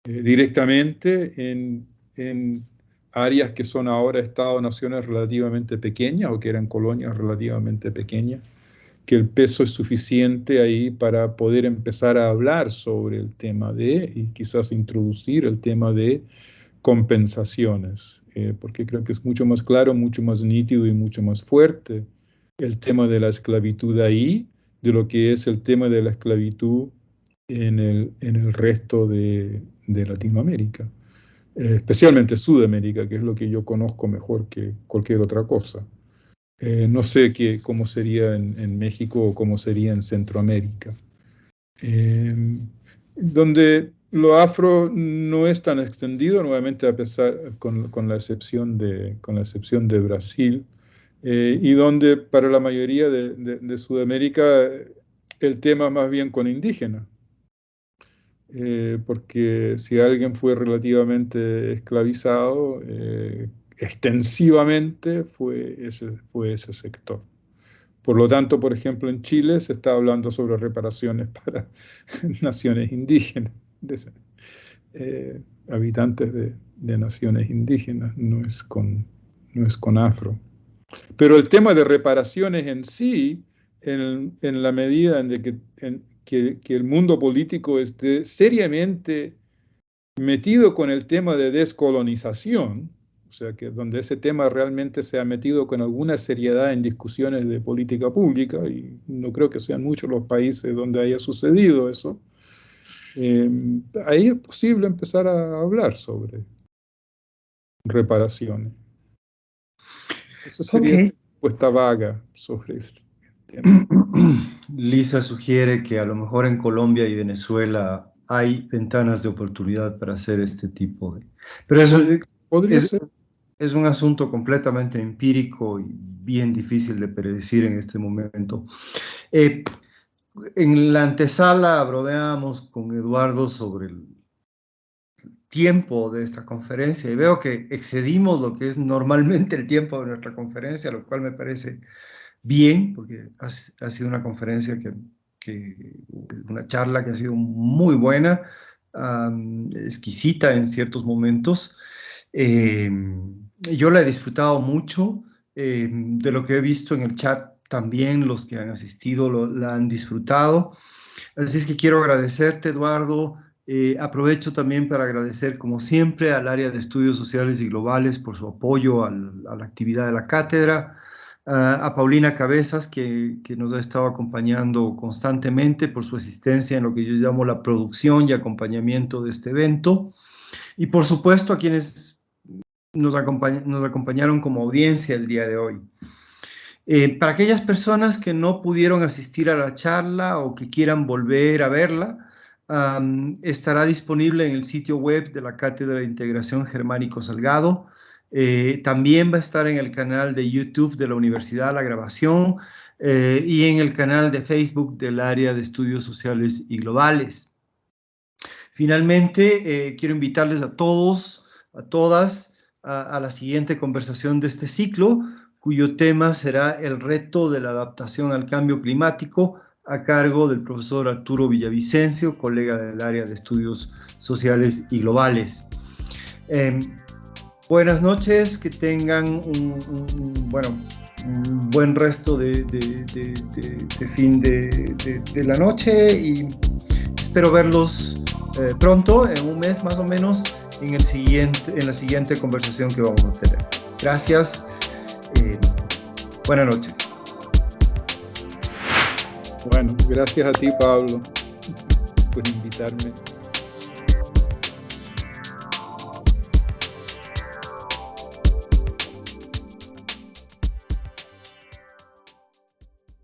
directamente en áreas que son ahora estados-naciones relativamente pequeñas o que eran colonias relativamente pequeñas, que el peso es suficiente ahí para poder empezar a hablar sobre el tema y quizás introducir el tema de compensaciones, porque creo que es mucho más claro, mucho más nítido y mucho más fuerte el tema de la esclavitud ahí de lo que es el tema de la esclavitud en el resto de Latinoamérica, especialmente Sudamérica, que es lo que yo conozco mejor que cualquier otra cosa. No sé cómo sería en México o cómo sería en Centroamérica. Eh, Donde lo afro no es tan extendido, nuevamente a pesar, con la con la excepción de Brasil, y donde para la mayoría de Sudamérica el tema más bien con indígenas, porque si alguien fue relativamente esclavizado, extensivamente fue ese sector. Por lo tanto, por ejemplo, en Chile se está hablando sobre reparaciones para naciones indígenas, eh, habitantes de naciones indígenas, no es con afro. Pero el tema de reparaciones en sí, en la medida que el mundo político esté seriamente metido con el tema de descolonización, o sea, que donde ese tema realmente se ha metido con alguna seriedad en discusiones de política pública, y no creo que sean muchos los países donde haya sucedido eso, eh, ahí es posible empezar a hablar sobre reparaciones. Eso sería Ok. mi respuesta vaga sobre el tema. Lisa sugiere que a lo mejor en Colombia y Venezuela hay ventanas de oportunidad para hacer este tipo de... Pero eso Podría es, ser. es un asunto completamente empírico y bien difícil de predecir en este momento. Eh, en la antesala bromeábamos con Eduardo sobre tiempo de esta conferencia y veo que excedimos lo que es normalmente el tiempo de nuestra conferencia, lo cual me parece bien, porque ha sido una conferencia una charla que ha sido muy buena, exquisita en ciertos momentos. Yo la he disfrutado mucho, de lo que he visto en el chat también los que han asistido la han disfrutado. Así es que quiero agradecerte, Eduardo. Aprovecho también para agradecer, como siempre, al área de estudios sociales y globales por su apoyo a la actividad de la cátedra, a Paulina Cabezas, que nos ha estado acompañando constantemente por su asistencia en lo que yo llamo la producción y acompañamiento de este evento, y por supuesto a quienes nos acompañaron como audiencia el día de hoy. Para aquellas personas que no pudieron asistir a la charla o que quieran volver a verla, estará disponible en el sitio web de la Cátedra de Integración Germánico Salgado. También va a estar en el canal de YouTube de la Universidad la grabación, y en el canal de Facebook del área de Estudios Sociales y Globales. Finalmente, quiero invitarles a todos, a todas, a la siguiente conversación de este ciclo, cuyo tema será el reto de la adaptación al cambio climático, a cargo del profesor Arturo Villavicencio, colega del área de Estudios Sociales y Globales. Buenas noches, que tengan un buen resto de fin de la noche, y espero verlos pronto, en un mes más o menos, en la siguiente conversación que vamos a tener. Gracias. Buenas noches. Bueno, gracias a ti, Pablo, por invitarme.